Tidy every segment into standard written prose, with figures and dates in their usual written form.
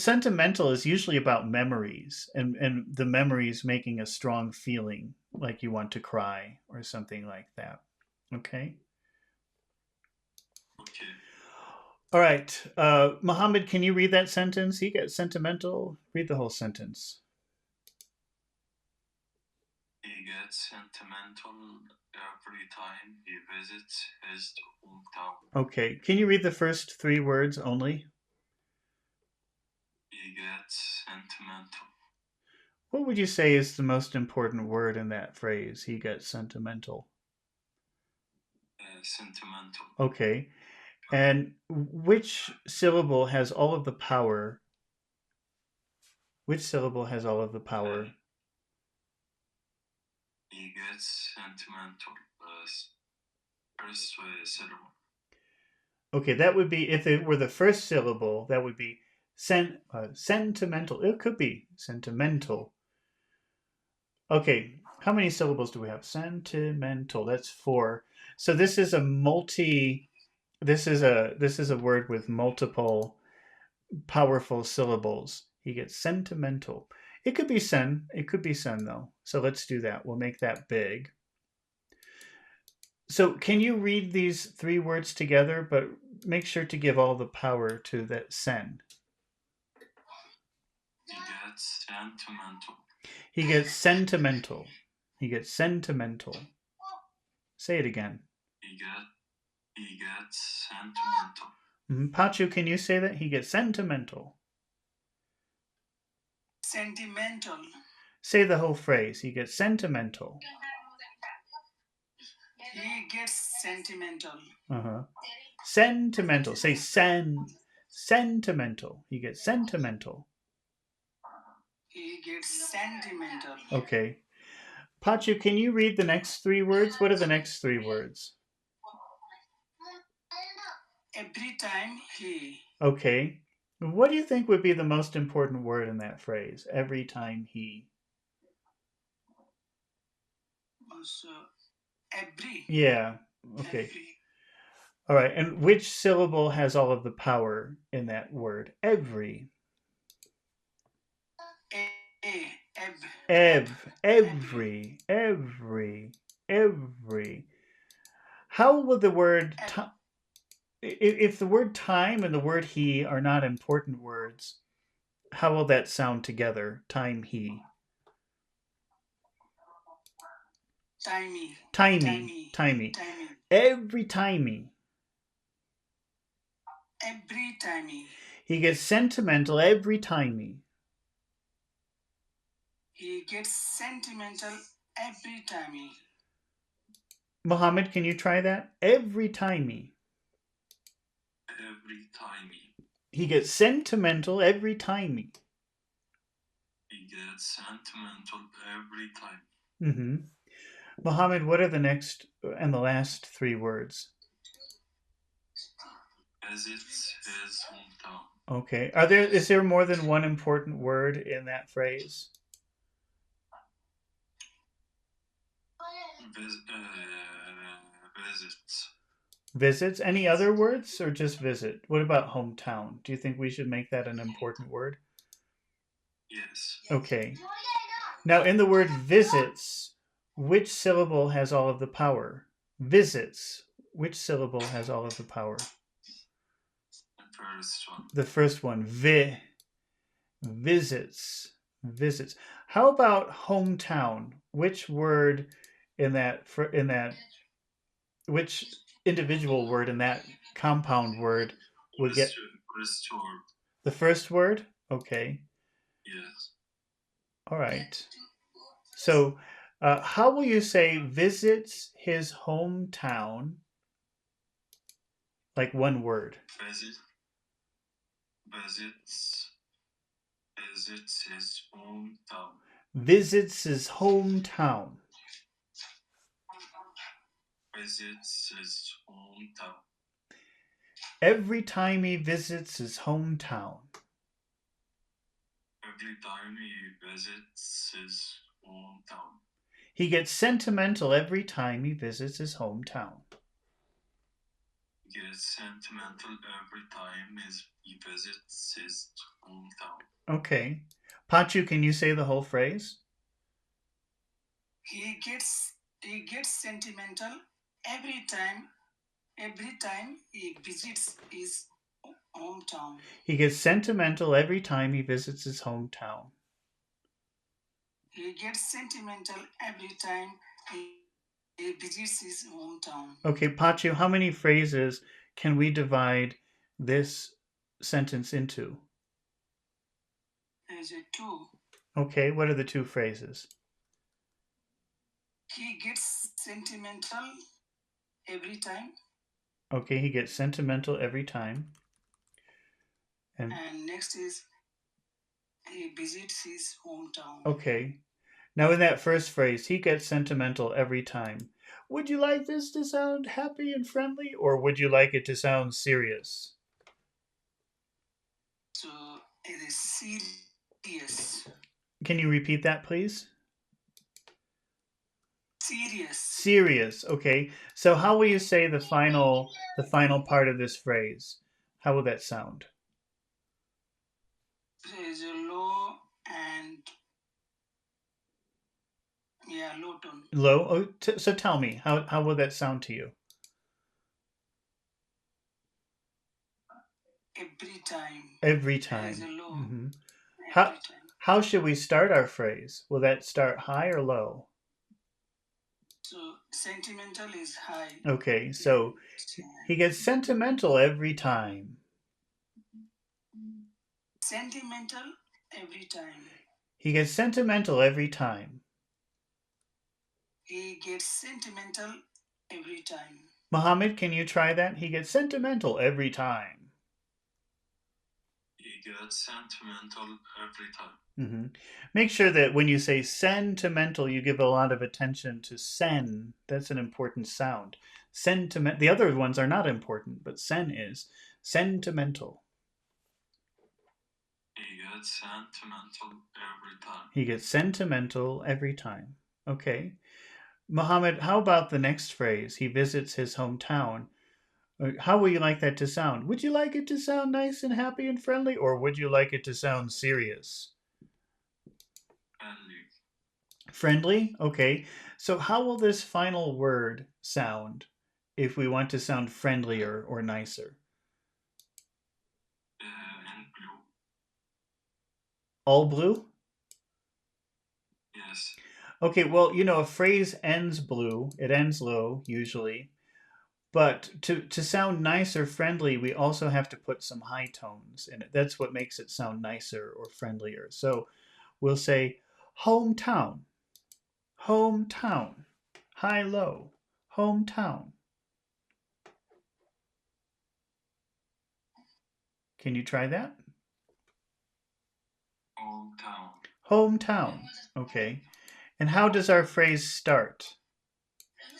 sentimental is usually about memories and the memories making a strong feeling, like you want to cry or something like that. Okay. Okay. All right. Mohammed, can you read that sentence? He gets sentimental. Read the whole sentence. He gets sentimental every time he visits his hometown. Okay. Can you read the first three words only? He gets sentimental. What would you say is the most important word in that phrase? He gets sentimental. Sentimental. Okay. And which syllable has all of the power? Which syllable has all of the power? He gets sentimental. First syllable. Okay, that would be if it were the first syllable. That would be sentimental. It could be sentimental. Okay, how many syllables do we have? Sentimental. That's four. So this is a multi. This is a word with multiple powerful syllables. He gets sentimental. It could be sen. It could be sen though. So let's do that. We'll make that big. So can you read these three words together, but make sure to give all the power to that sen. He gets sentimental. He gets sentimental. He gets sentimental. Say it again. He gets sentimental. Pachu, can you say that? He gets sentimental. Sentimental. Say the whole phrase. He gets sentimental. He gets sentimental. Uh-huh. Sentimental. Say sen. Sentimental. He gets sentimental. He gets sentimental. Okay. Pachu, can you read the next three words? What are the next three words? Every time he. Okay. What do you think would be the most important word in that phrase? Every time he. Also, every. Yeah. Okay. Every. All right. And which syllable has all of the power in that word? Every. Every. Every. How would the word if the word time and the word he are not important words, how will that sound together? Time he. Timey. Timey. Timey. Timey. Every timey. Every timey. He gets sentimental every timey. He gets sentimental every timey. Mohammed, can you try that? Every timey. Every timey. He gets sentimental every timey. He gets sentimental every time. Mm-hmm. Mohammed, what are the next and the last three words? Visits his hometown. Okay. Is there more than one important word in that phrase? Visits. Visits? Any other words or just visit? What about hometown? Do you think we should make that an important word? Yes. Okay. Now, in the word visits, which syllable has all of the power? Visits. Which syllable has all of the power? The first one. The first one. Visits. Visits. How about hometown? Which word in that which individual word in that compound word would get First word. the first word? Okay. Yes. All right. So, how will you say visits his hometown? Like one word. Visits his hometown. Visits his hometown. Visits his hometown. Every time he visits his hometown. Every time he visits his hometown. He gets sentimental every time he visits his hometown. Gets sentimental every time he visits his hometown. Okay. Pachu, can you say the whole phrase? He gets sentimental every time he visits his hometown. He gets sentimental every time he visits his hometown. He gets sentimental every time he visits his hometown. Okay, Pachu, how many phrases can we divide this sentence into? There's a two. Okay, what are the two phrases? He gets sentimental every time, Okay, he gets sentimental every time. and next is he visits his hometown. Okay. Now, in that first phrase, he gets sentimental every time. Would you like this to sound happy and friendly, or would you like it to sound serious? So it is serious. Can you repeat that, please? Serious. Serious. Okay. So, how will you say the final part of this phrase? How will that sound? There is a low and low tone. Low. Oh, so tell me, how will that sound to you? Every time. Every There is a time. low Mm-hmm. every How time. how should we start our phrase? Will that start high or low? So sentimental is high. Okay, so he gets sentimental every time. Sentimental every time. He gets sentimental every time. He gets sentimental every time. Mohammed, can you try that? He gets sentimental every time. He gets sentimental every time. Mm-hmm. Make sure that when you say sentimental, you give a lot of attention to sen. That's an important sound. Sentiment. The other ones are not important, but sen is sentimental. He gets sentimental every time. He gets sentimental every time. Okay. Mohammed, how about the next phrase? He visits his hometown. How would you like that to sound? Would you like it to sound nice and happy and friendly, or would you like it to sound serious? Friendly. Friendly? Okay. So, how will this final word sound if we want to sound friendlier or nicer? In blue. All blue? Yes. Okay, well, a phrase ends blue, it ends low usually, but to sound nice or friendly, we also have to put some high tones in it. That's what makes it sound nicer or friendlier. So we'll say hometown, hometown, high low, hometown. Can you try that? Hometown. Hometown. Okay. And how does our phrase start? In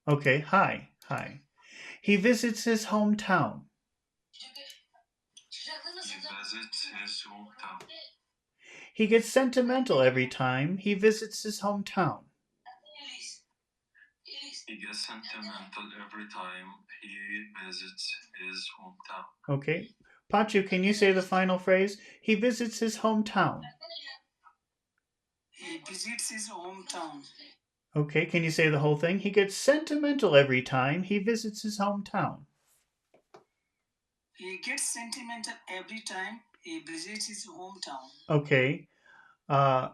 red. Okay, hi, hi. He visits his hometown. He visits his hometown. He gets sentimental every time he visits his hometown. He gets sentimental every time he visits his hometown. Okay. Pachu, can you say the final phrase? He visits his hometown. He visits his hometown. Okay, can you say the whole thing? He gets sentimental every time he visits his hometown. He gets sentimental every time he visits his hometown. Okay. Uh,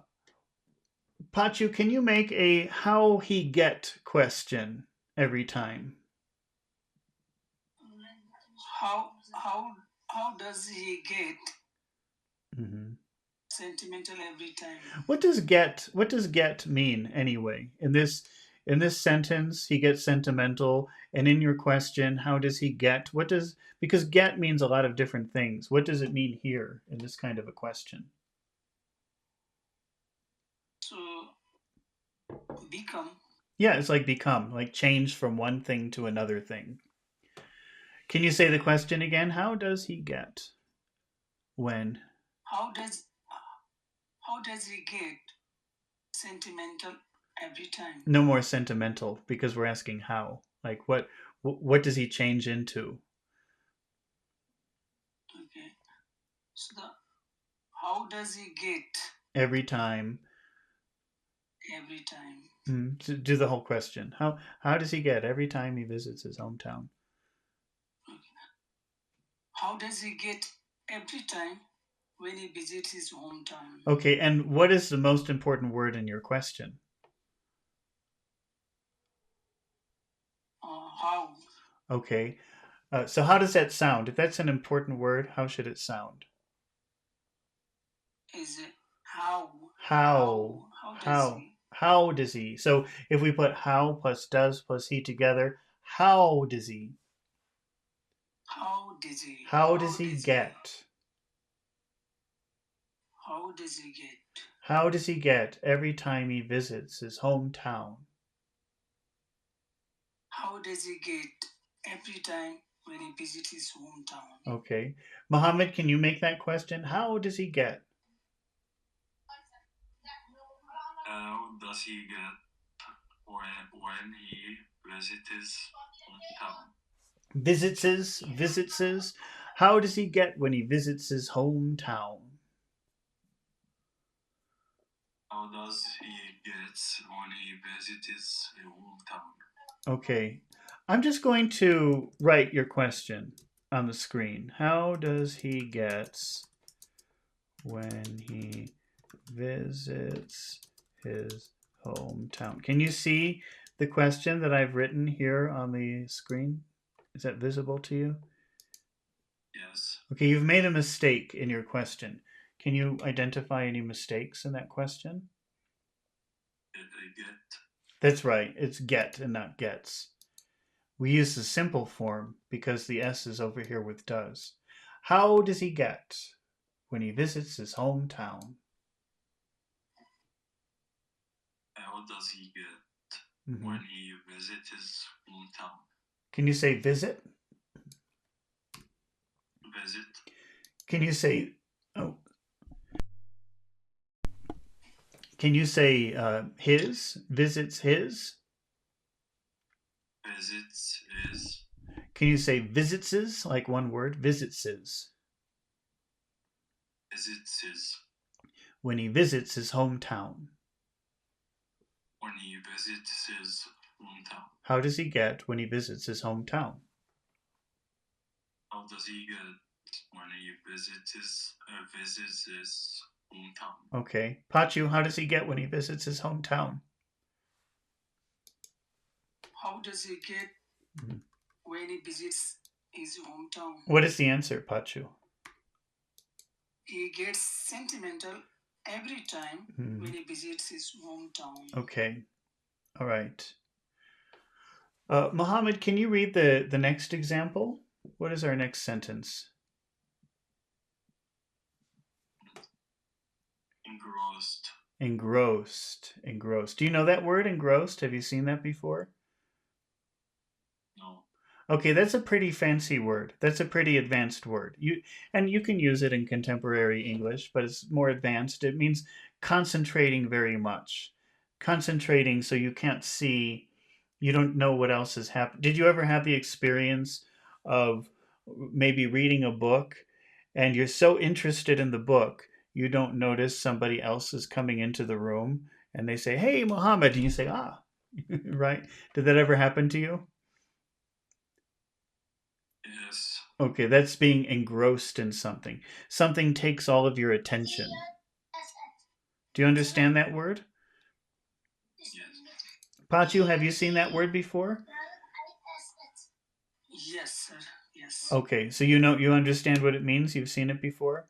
Pachu, can you make a how he get question every time? How does he get Mm-hmm. sentimental every time? What does get mean anyway? In this sentence, he gets sentimental, and in your question, how does he get? Because get means a lot of different things. What does it mean here in this kind of a question? So become. Yeah, it's like become, like change from one thing to another thing. Can you say the question again? How does he get when? How does he get sentimental every time. No more sentimental because we're asking how. Like what does he change into Okay. So the how does he get every time? every time? Do the whole question. How does he get every time he visits his hometown? Okay. How does he get every time when he visits his hometown? Okay, and what is the most important word in your question? How Okay, so how does that sound? If that's an important word, how should it sound? is it? How How? how does How? he? How does he? So if we put how plus does plus he together, how does he? How does he? How How does he does he? get? How does he get? How does he get every time he visits his hometown? How does he get every time when he visits his hometown? Okay. Mohammed, can you make that question? How does he get? How does he get when he visits his hometown? Visits his. How does he get when he visits his hometown? How does he get when he visits his hometown? Okay. I'm just going to write your question on the screen. How does he get when he visits his hometown? Can you see the question that I've written here on the screen? Is that visible to you? Yes. Okay, you've made a mistake in your question. Can you identify any mistakes in that question? Get. That's right, it's get and not gets. We use the simple form because the S is over here with does. How does he get when he visits his hometown? How does he get Mm-hmm. when he visits his hometown? Can you say visit? Visit. Can you say oh? Can you say his visits his? Visits is. Can you say visitses like one word? Visitses Visits his. when he visits his hometown. When he visits his hometown. How does he get when he visits his hometown? How does he get when he visits his hometown? Okay, Pachu, how does he get when he visits his hometown? How does he get Mhm. when he visits his hometown? What is the answer, Pachu? He gets sentimental every time when Mhm. he visits his hometown. Okay, all right. Mohammed, can you read the next example? What is our next sentence? Engrossed. Engrossed. Engrossed. Do you know that word, engrossed? Have you seen that before? No. Okay, that's a pretty fancy word. That's a pretty advanced word. You can use it in contemporary English, but it's more advanced. It means concentrating very much. Concentrating so you can't see, you don't know what else is happening. Did you ever have the experience of maybe reading a book and you're so interested in the book, you don't notice somebody else is coming into the room and they say, "Hey, Muhammad," and you say, "Ah." Right? Did that ever happen to you? Yes. Okay, that's being engrossed in something. Something takes all of your attention. Do you understand that word? Yes. Pachu, have you seen that word before? Yes, sir. Yes. Okay, so you understand what it means? You've seen it before?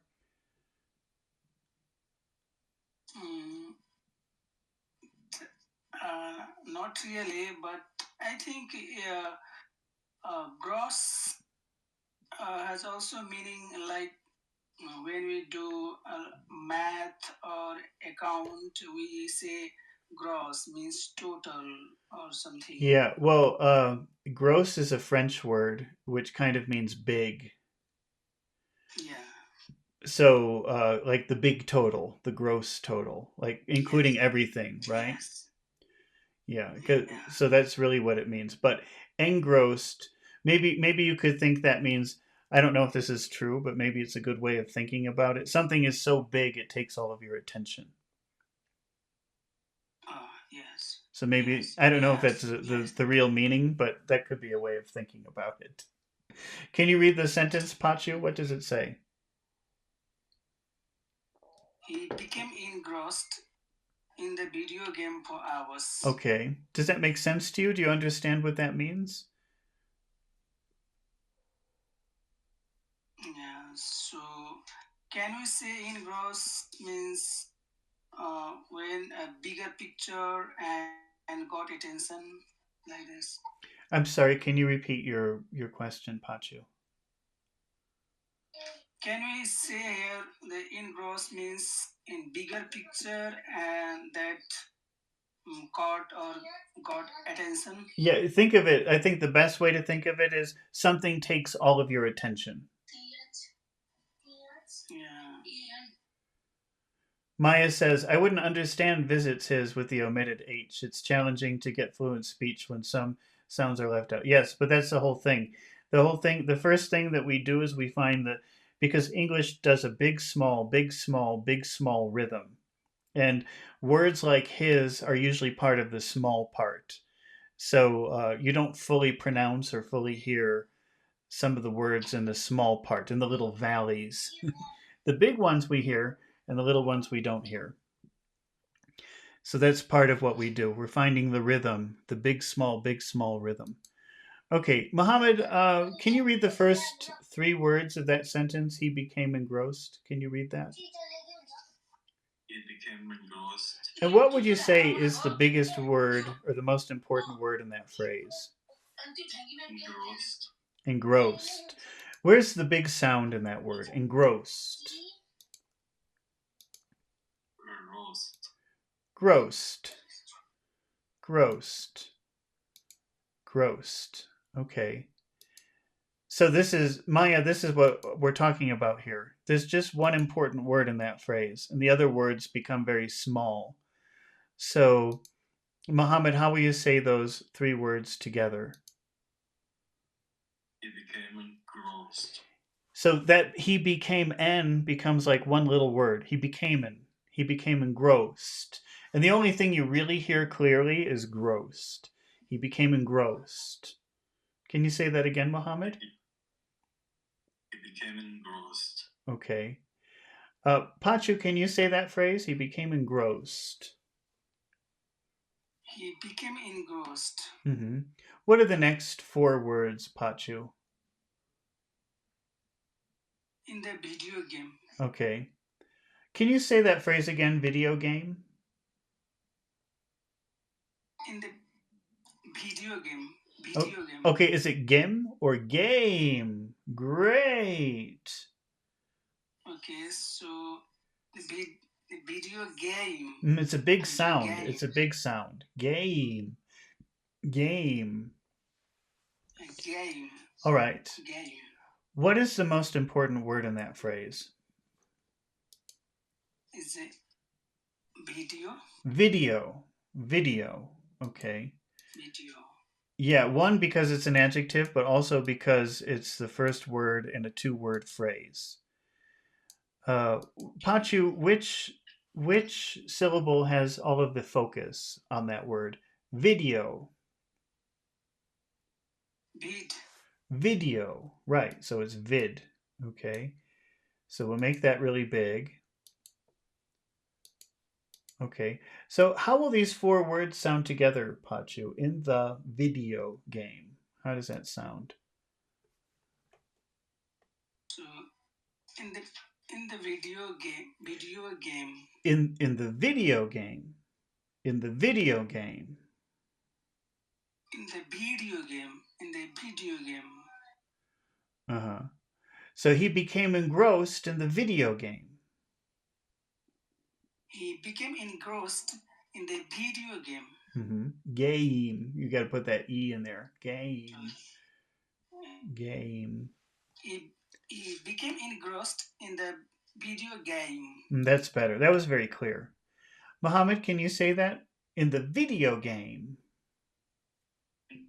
Mm, not really, but I think gross has also meaning like when we do math or account, we say gross means total or something. Yeah, well, gross is a French word which kind of means big. Yeah. So, like the big total, the gross total, like including Yes. everything, right? Yes. Yeah, Yeah. so that's really what it means. But engrossed, maybe you could think that means, I don't know if this is true, but maybe it's a good way of thinking about it. Something is so big it takes all of your attention. Yes. So maybe Yes. I don't know if that's Yes. Yes. the real meaning, but that could be a way of thinking about it. Can you read the sentence, Pachu? What does it say? He became engrossed in the video game for hours. Okay. Does that make sense to you? Do you understand what that means? Yeah. So, can we say engrossed means when a bigger picture and got attention like this? I'm sorry, can you repeat your question, Pachu? Can we say here the engross means in bigger picture and that caught or got attention? Yeah, think of it. I think the best way to think of it is something takes all of your attention. Yeah. Maya says, I wouldn't understand visits his with the omitted H. It's challenging to get fluent speech when some sounds are left out. Yes, but that's the whole thing. The whole thing, the first thing that we do is we find that because English does a big, small, big, small, big, small rhythm. And words like his are usually part of the small part. So you don't fully pronounce or fully hear some of the words in the small part, in the little valleys. The big ones we hear, and the little ones we don't hear. So that's part of what we do. We're finding the rhythm, the big, small rhythm. Okay, Mohammed, can you read the first three words of that sentence? He became engrossed. Can you read that? He became engrossed. And what would you say is the biggest word or the most important word in that phrase? Engrossed. Engrossed. Where's the big sound in that word? Engrossed. Roast. Grossed. Grossed. Grossed. Okay. So this is Maya, this is what we're talking about here. There's just one important word in that phrase, and the other words become very small. So, Muhammad, how will you say those three words together? He became engrossed. So that he became N becomes like one little word. He became an. He became engrossed. And the only thing you really hear clearly is grossed. He became engrossed. Can you say that again, Muhammad? He became engrossed. Okay. Pachu, can you say that phrase? He became engrossed. He became engrossed Mm-hmm. What are the next four words, Pachu? in the video game. Okay. Can you say that phrase again, video game? In the video game. Oh, Video game. okay, is it gim or game? Great. Okay, so the video game. It's a big Video sound. game. It's a big sound. Game. Game. Game. All right. Game. What is the most important word in that phrase? Is a video. Video. Video. Okay. Video. Yeah, one because it's an adjective, but also because it's the first word in a two-word phrase. Uh, Pachu, which syllable has all of the focus on that word? Video. Vid. Video. Right. So it's vid. Okay. So we'll make that really big. Okay. So how will these four words sound together, Pachu, in the video game? How does that sound? So in the in the video game. In the video game. In the video game. In the video game. In the video game. Uh-huh. So he became engrossed in the video game. He became engrossed in the video game. Mm-hmm. Game. You got to put that E in there. Game. Game. He became engrossed in the video game. That's better. That was very clear. Mohammed, can you say that? in the video game. In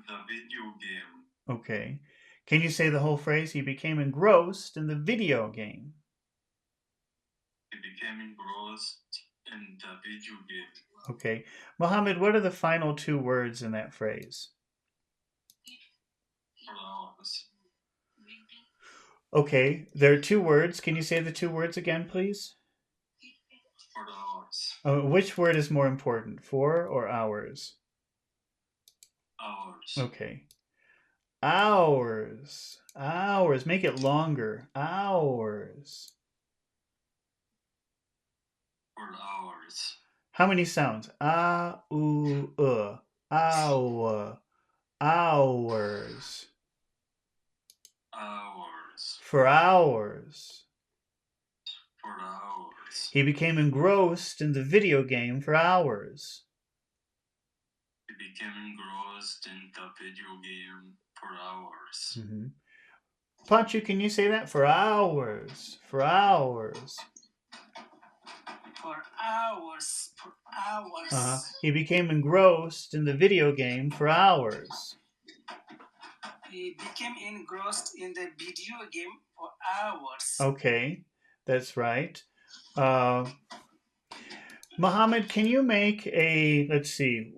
the video game. Okay. Can you say the whole phrase? He became engrossed in the video game. He became engrossed in the video game. Okay. Mohammed, what are the final two words in that phrase? For hours. Okay, there are two words. Can you say the two words again, please? For hours. Which word is more important, for or hours? Hours. Okay. Hours. Hours. Make it longer. Hours. For hours. How many sounds? Ah, oo, Hour. Hours. Hours. For hours. For hours. He became engrossed in the video game for hours. He became engrossed in the video game for hours. Mm-hmm. Pachu, can you say that? For hours. For hours. For hours. For hours. He became engrossed in the video game for hours. He became engrossed in the video game for hours. Okay, that's right. Mohammed, can you make a, let's see,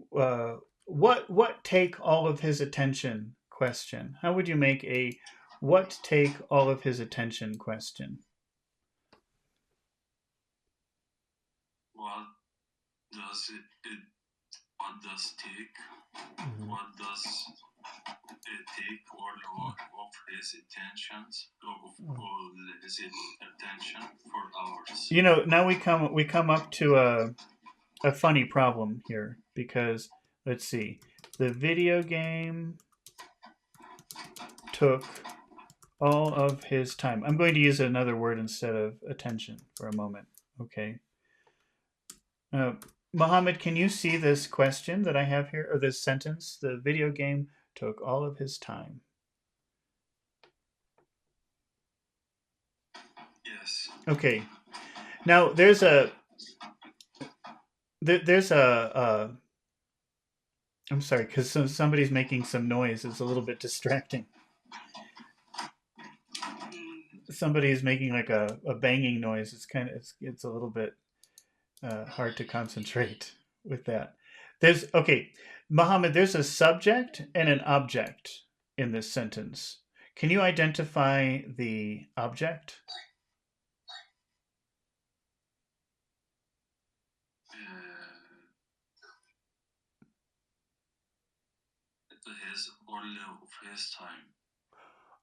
what take all of his attention question? How would you make a what take all of his attention question? What does it what does take? Mm-hmm. What does it take all of his attentions of all his attention for hours? You know, now we come up to a funny problem here because let's see, the video game took all of his time. I'm going to use another word instead of attention for a moment. Okay. Uh, Mohammed, can you see this question that I have here, or this sentence? The video game took all of his time. Yes. Okay. Now there's a I'm sorry, because somebody's making some noise. It's a little bit distracting. Somebody's making like a banging noise. It's a little bit hard to concentrate with that. There's okay, Mohammed. There's a subject and an object in this sentence. Can you identify the object? His all of his time.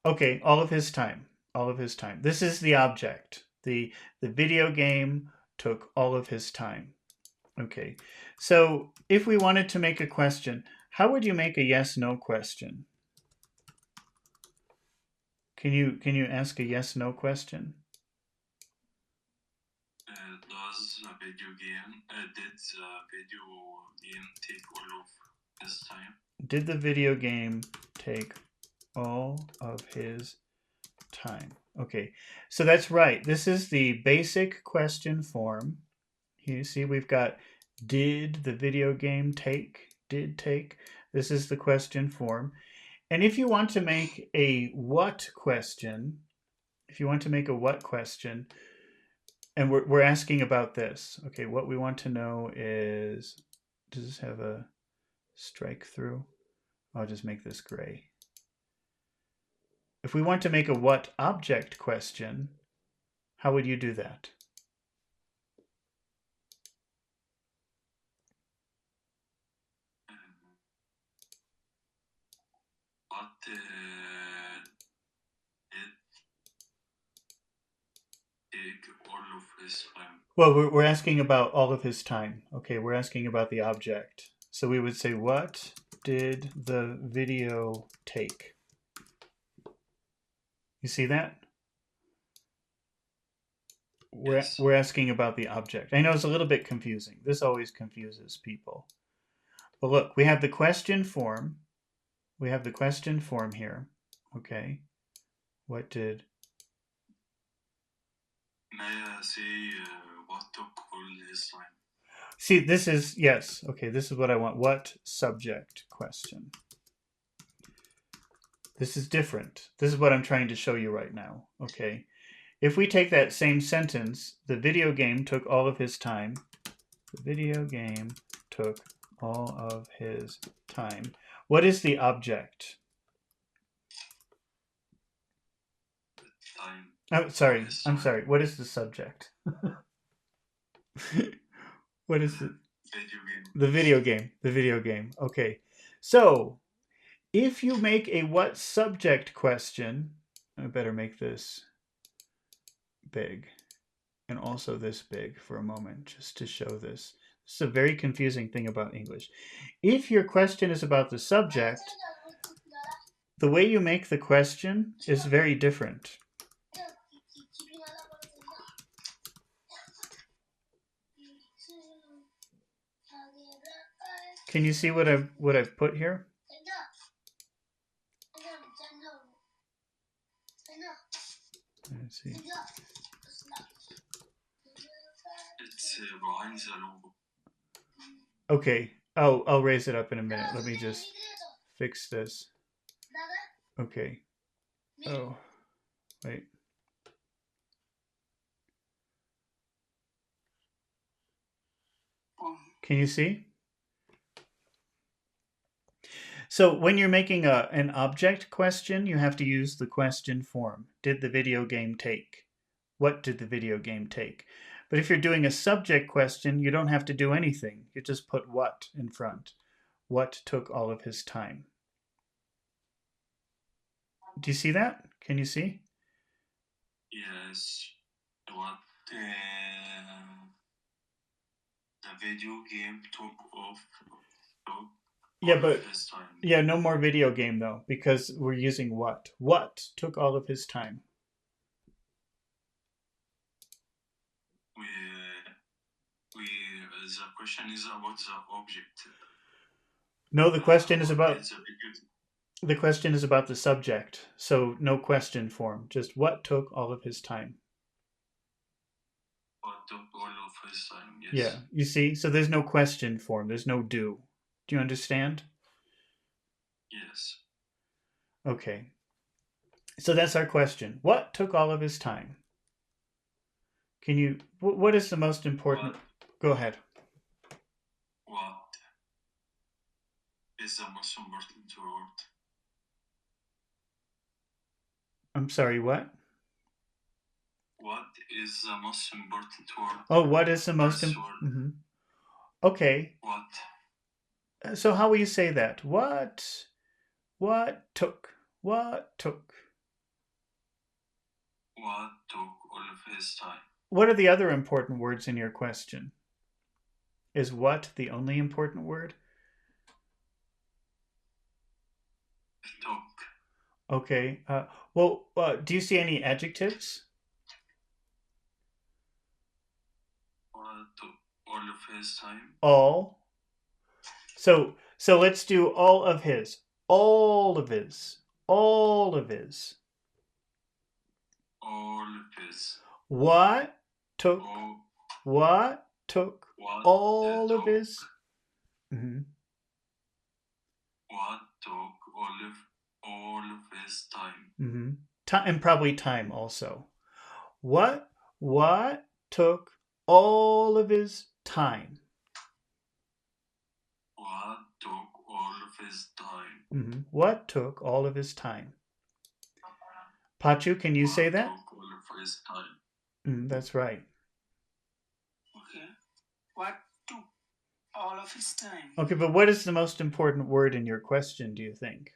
Okay, all of his time. All of his time. This is the object. The video game took all of his time. Okay. So if we wanted to make a question, how would you make a yes no question? Can you ask a yes no question? Does a video game did the video game take all of his time? Did the video game take all of his time? Okay. So that's right. This is the basic question form. You see we've got did the video game take? Did take. This is the question form. And if you want to make a what question, if you want to make a what question, and we're asking about this. Okay, what we want to know is, does this have a strike through? I'll just make this gray. If we want to make a what object question, how would you do that? What it take all of his time? Well, we're asking about all of his time. Okay, we're asking about the object. So we would say, what did the video take? You see that? Yes. We're asking about the object. I know it's a little bit confusing. This always confuses people. But look, we have the question form. We have the question form here. Okay. What did... May I say what took all his time? See, this is, yes, okay, this is what I want. What subject question? This is different. This is what I'm trying to show you right now, okay? If we take that same sentence, the video game took all of his time. The video game took all of his time. What is the object? Time. Oh, sorry. I'm sorry. What is the subject? What is the Video game. the video game? The video game. Okay. So, if you make a what subject question, I better make this big and also this big for a moment just to show this. This is a very confusing thing about English. If your question is about the subject, the way you make the question is very different. Can you see what I've put here? Let's see. It's behind the logo. Okay. I'll raise it up in a minute. Let me just fix this. Okay. Oh, wait. Can you see? So when you're making an object question, you have to use the question form. Did the video game take? What did the video game take? But if you're doing a subject question, you don't have to do anything. You just put what in front. What took all of his time? Do you see that? Can you see? Yes. What the video game took Yeah, all but of his time. yeah, no more video game though, because we're using what. What took all of his time? The question is about the object. No, the question is What about is the video? the question is about the subject. So no question form. Just what took all of his time? What took all of his time? Yes. Yeah, you see? So there's no question form. There's no do. Do you understand? Yes. Okay. So that's our question. What took all of his time? Can you, what is the most important? What? Go ahead. What is the most important word? I'm sorry, what? What is the most important word? Oh, what is the most First important? word. Okay. What? So how will you say that? What took? What took? What took all of his time? What are the other important words in your question? Is what the only important word? Took. Okay. Do you see any adjectives? What took all of his time? All. So let's do all of his. All of his. All of his. All of his. What took? Oh, What took what all of took? his? Mm-hmm. What took all of his time? Mm-hmm. And probably time also. What took all of his time? What took all of his time? Mm-hmm. What took all of his time? Pachu, can you say that? What took all of his time? That's right. Okay. What took all of his time? Okay, but what is the most important word in your question, do you think?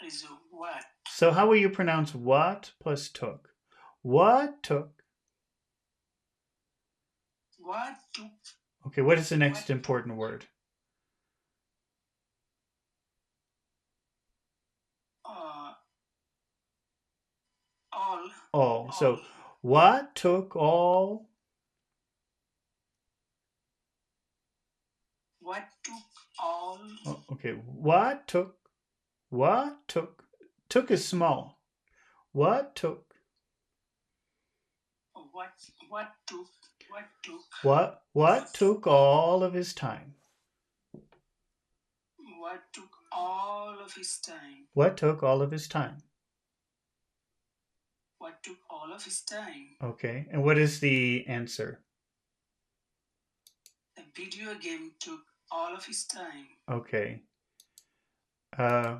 Is what? So how will you pronounce what plus took? What took? What took? Okay, what is the next What important word? All. All. So what took all? What took all? Oh, okay, what took? What took? Took is small. What took? What took? What took What took all of his time? what took all of his time? What took all of his time? What took all of his time? Okay. And what is the answer? The video game took all of his time. Okay. Uh,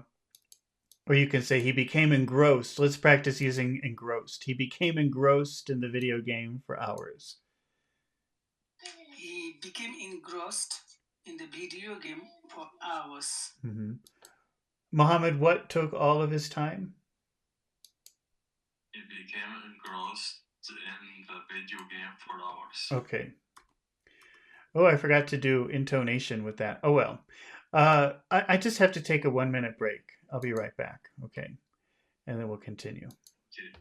or you can say he became engrossed. Let's practice using engrossed. He became engrossed in the video game for hours. He became engrossed in the video game for hours. Mm-hmm. Mohammed, what took all of his time? He became engrossed in the video game for hours. Okay. Oh, I forgot to do intonation with that. Oh well. I just have to take a 1 minute break. I'll be right back. Okay. And then we'll continue. Okay.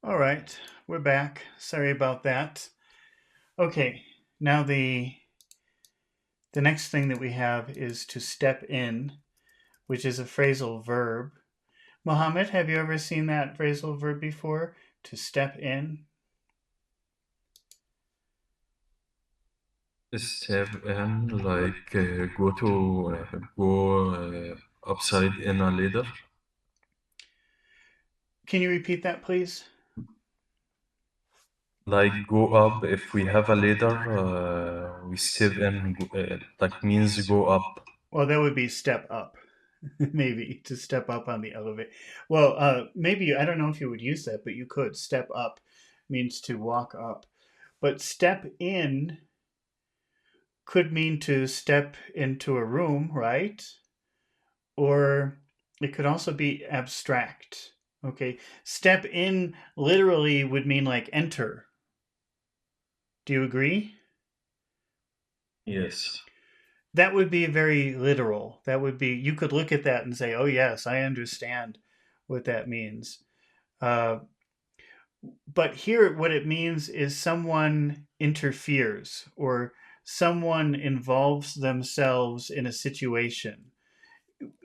All right. We're back. Sorry about that. Okay. Now the next thing that we have is to step in, which is a phrasal verb. Mohammed, have you ever seen that phrasal verb before? To step in? Step in, like go upside in a ladder. Can you repeat that, please? Like go up. If we have a ladder, we step in. Like means go up. Well, that would be step up. Maybe to step up on the elevator. Well, maybe I don't know if you would use that, but you could. Step up means to walk up. But step in could mean to step into a room, right? Or it could also be abstract. Okay. Step in literally would mean like enter. Do you agree? Yes. That would be very literal. That would be, you could look at that and say, oh, yes, I understand what that means. Uh, but here, what it means is someone interferes or someone involves themselves in a situation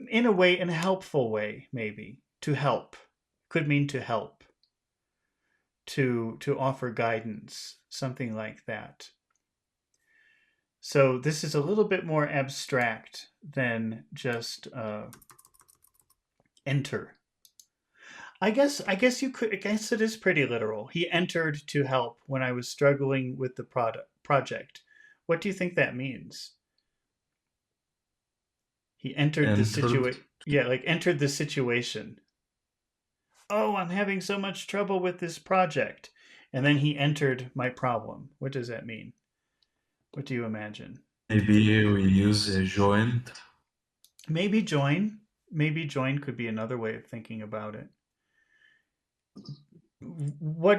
in a way, in a helpful way, maybe to help. Could mean to help, to offer guidance, something like that. So this is a little bit more abstract than just enter. I guess you could. I guess it is pretty literal. He entered to help when I was struggling with the project. What do you think that means? He entered the Entered. situation. Yeah, like entered the situation. Oh, I'm having so much trouble with this project. And then he entered my problem. What does that mean? What do you imagine? Maybe we use a joint. Maybe join. Maybe join could be another way of thinking about it. What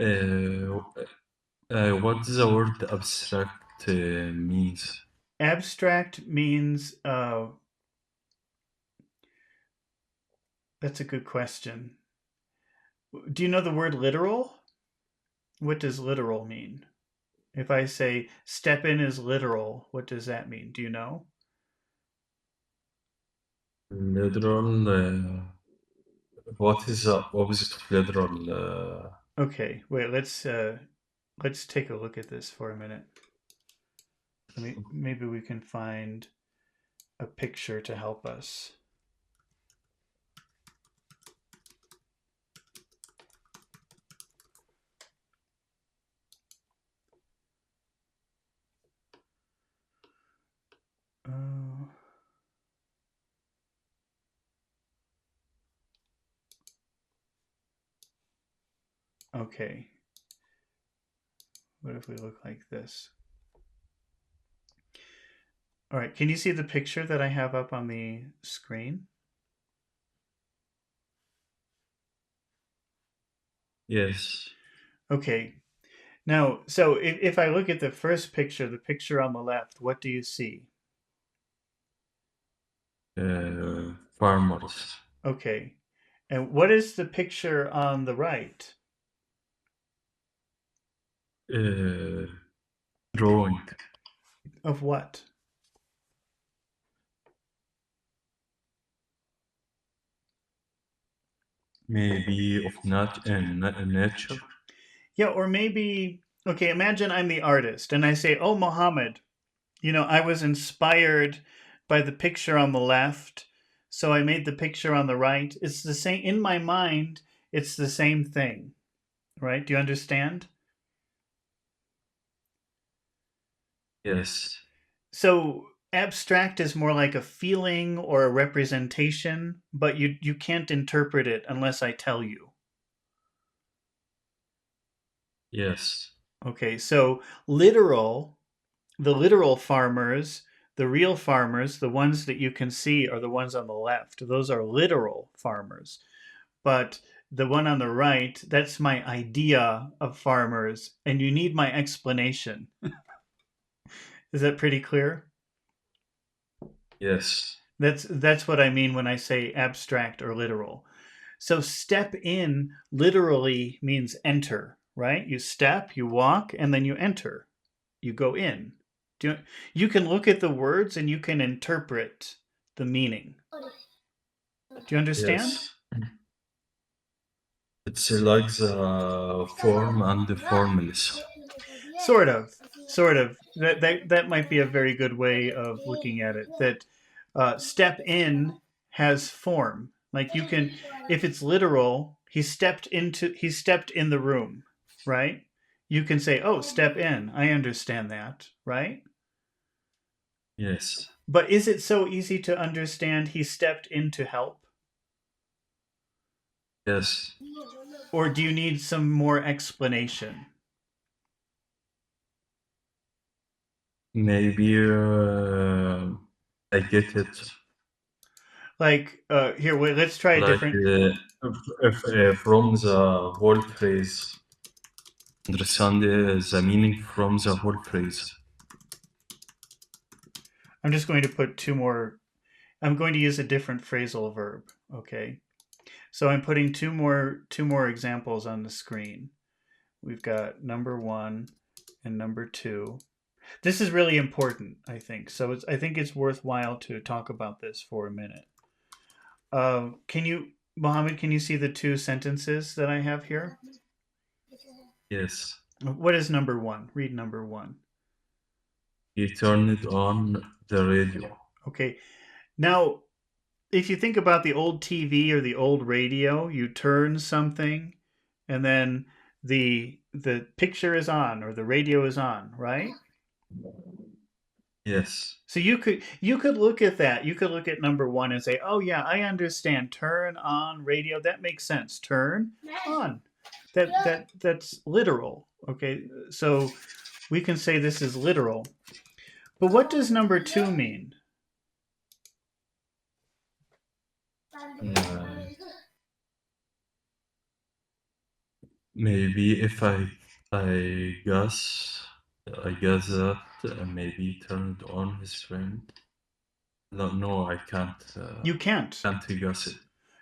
What does the word abstract means? Abstract means that's a good question. Do you know the word literal? What does literal mean? If I say step in is literal, what does that mean? Do you know? Literal. What is the opposite of literal? Okay, wait, let's take a look at this for a minute. Maybe we can find a picture to help us. Uh, okay, what if we look like this? All right, can you see the picture that I have up on the screen? Yes. Okay, now, so if I look at the first picture, the picture on the left, what do you see? Farmers. Okay, and what is the picture on the right? Uh, Drawing. Of what? Maybe of nature. Yeah, or maybe, okay, imagine I'm the artist and I say, oh, Mohammed, I was inspired by the picture on the left, so I made the picture on the right. It's the same, in my mind, it's the same thing, right? Do you understand? Yes. So abstract is more like a feeling or a representation, but you can't interpret it unless I tell you. Yes. Okay, so literal, the literal farmers, the real farmers, the ones that you can see are the ones on the left. Those are literal farmers. But the one on the right, that's my idea of farmers, and you need my explanation. Is that pretty clear? Yes. That's what I mean when I say abstract or literal. So step in literally means enter, right? You step, you walk, and then you enter. You go in. You can look at the words and you can interpret the meaning. Do you understand? Yes. It's like the form and the formless. Sort of, sort of. That might be a very good way of looking at it. That step in has form. Like you can, if it's literal, he stepped in the room, right? You can say, "Oh, step in." I understand that, right? Yes. But is it so easy to understand he stepped in to help? Yes. Or do you need some more explanation? Maybe I get it. Like, here, wait, let's try a Like different. from the whole phrase. Understand the meaning from the whole phrase. I'm just going to put two more. I'm going to use a different phrasal verb. Okay. So I'm putting two more examples on the screen. We've got number one and number two. This is really important, I think. So I think it's worthwhile to talk about this for a minute. Can you, Mohammed? Can you see the two sentences that I have here? Yes. What is number one? Read number one. He turned on the radio. Okay. Now, if you think about the old TV or the old radio, you turn something and then the picture is on or the radio is on, right? Yes. So you could look at that. You could look at number 1 and say, "Oh yeah, I understand. Turn on radio. That makes sense. Turn on." That's literal. Okay? So we can say this is literal. But what does number 2 mean? Uh, Maybe if I guess I guess that maybe turned on his friend. No, no, You can't. can't guess it.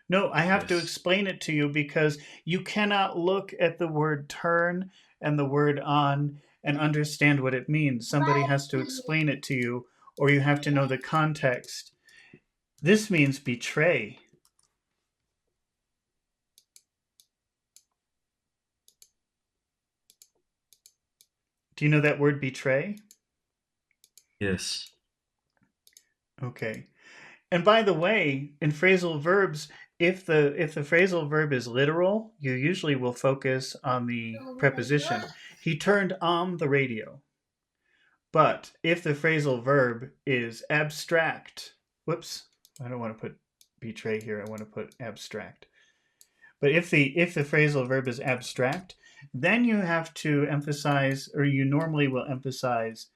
No, I have to Yes, explain it to you because you cannot look at the word turn and the word on and understand what it means. Somebody has to explain it to you, or you have to know the context. This means betray. Do you know that word betray? yes. Okay. And by the way, in phrasal verbs, if the phrasal verb is literal, you usually will focus on the preposition. He turned on the radio. But if the phrasal verb is abstract, whoops, I don't want to put betray here. I want to put abstract. But if the phrasal verb is abstract, then you have to emphasize, or you normally will emphasize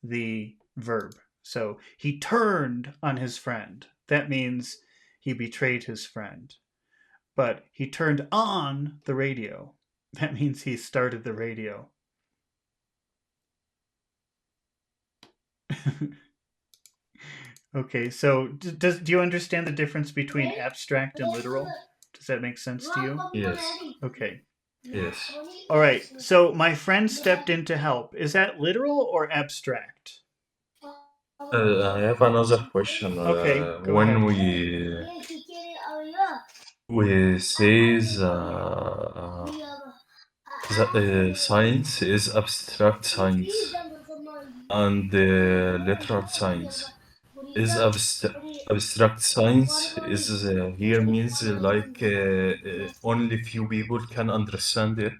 the verb. So he turned on his friend. That means he betrayed his friend. But he turned on the radio. That means he started the radio. Okay, so do you understand the difference between abstract and literal? Does that make sense to you? Yes, Okay. yes. All right. So my friend stepped in to help. Is that literal or abstract? I have another question. Okay, go When ahead. we says that science is abstract science and literal science. Is abstract science is here means only few people can understand it.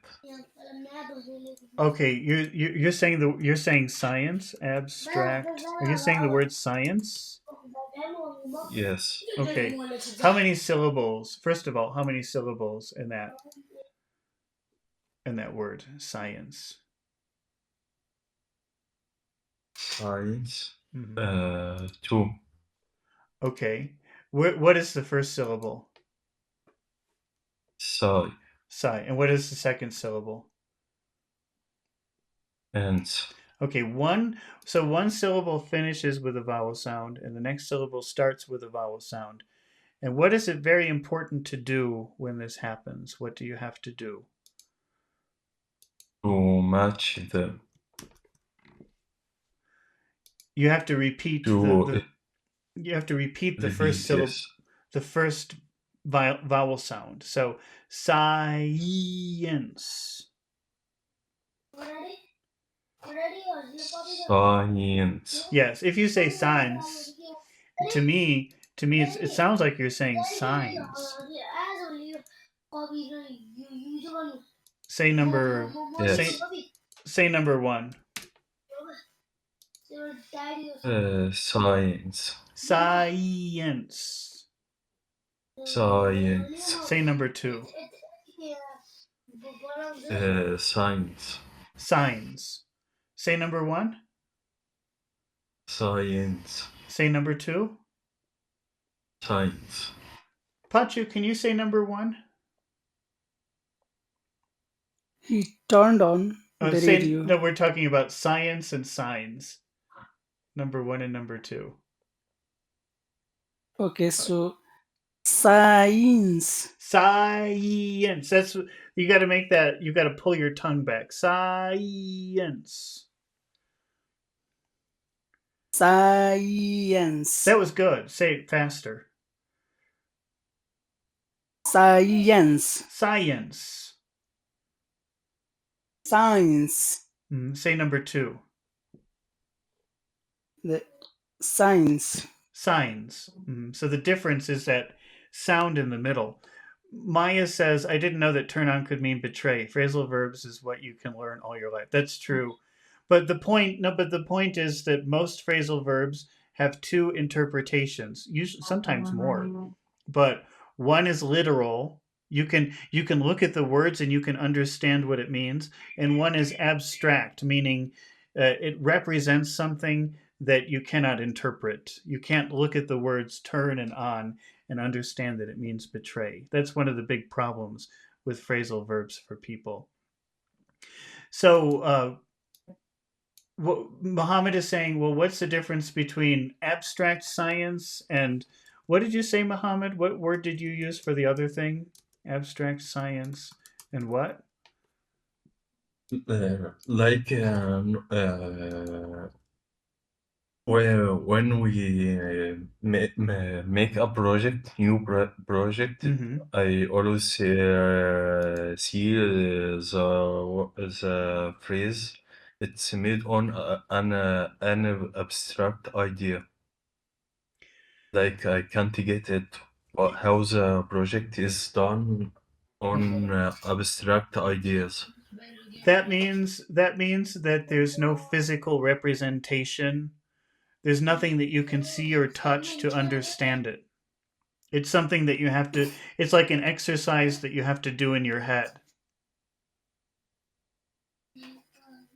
Okay, you're saying science, abstract. Are you saying the word science? Yes, Okay. How many syllables? First of all, how many syllables in that word science? science. Hmm. Two. Okay. What is the first syllable? Science. Psi. And what is the second syllable? Okay, one syllable finishes with a vowel sound and the next syllable starts with a vowel sound. And what is it very important to do when this happens? What do you have to do? To match them. You have to repeat the, To the you have to repeat the first repeat. syllable, Yes. the first vowel sound. So science. Science. Yes, if you say science, to me it sounds like you're saying signs. Say number Yes. say number 1. Science. Science. Science. Say number 2. Science. Signs. Say number 1. Science. Say number 2. Science. Pachu, can you say number 1? He turned on the Say radio. no. We're talking about science and signs. Number 1 and number 2. Okay, so science, Science. That's you got to make that. You got to pull your tongue back. Science. science, That was good. Say it faster. science, Science. science, Say number 2. the science. Signs. So the difference is that sound in the middle. Maya says, I didn't know that turn on could mean betray. Phrasal verbs is what you can learn all your life. That's true. But the point is that most phrasal verbs have two interpretations, usually sometimes more. But one is literal. You can look at the words and you can understand what it means, and one is abstract, meaning it represents something that you cannot interpret. You can't look at the words turn and on and understand that it means betray. That's one of the big problems with phrasal verbs for people. So what Muhammad is saying, well, what's the difference between abstract science and what did you say, Muhammad? What word did you use for the other thing? Abstract science and what? Like when we make a project, Mm-hmm. I always see the phrase. It's made on an abstract idea. Like I can't get it. How the project is done on abstract ideas. That means that there's no physical representation. There's nothing that you can see or touch to understand it. It's something that you have to. It's like an exercise that you have to do in your head.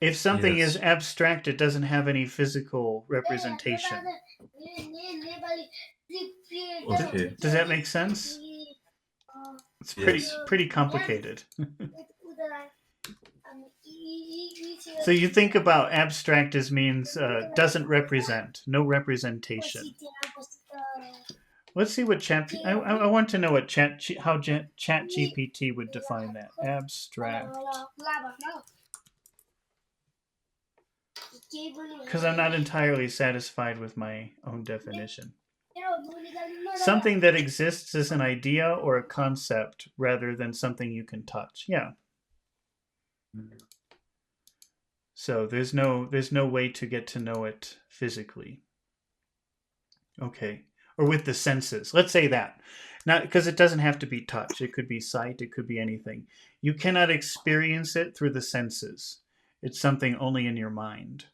If something is Yes. abstract, it doesn't have any physical representation. Okay. Does that make sense? It's pretty Yes. pretty complicated. So you think about abstract as means doesn't represent, no representation. Let's see what chat. I want to know what chat GPT would define that. Abstract, because I'm not entirely satisfied with my own definition. Something that exists as an idea or a concept rather than something you can touch. Yeah. So there's no way to get to know it physically. Okay. Or with the senses. Let's say that. Not because it doesn't have to be touch. It could be sight, it could be anything. You cannot experience it through the senses. It's something only in your mind.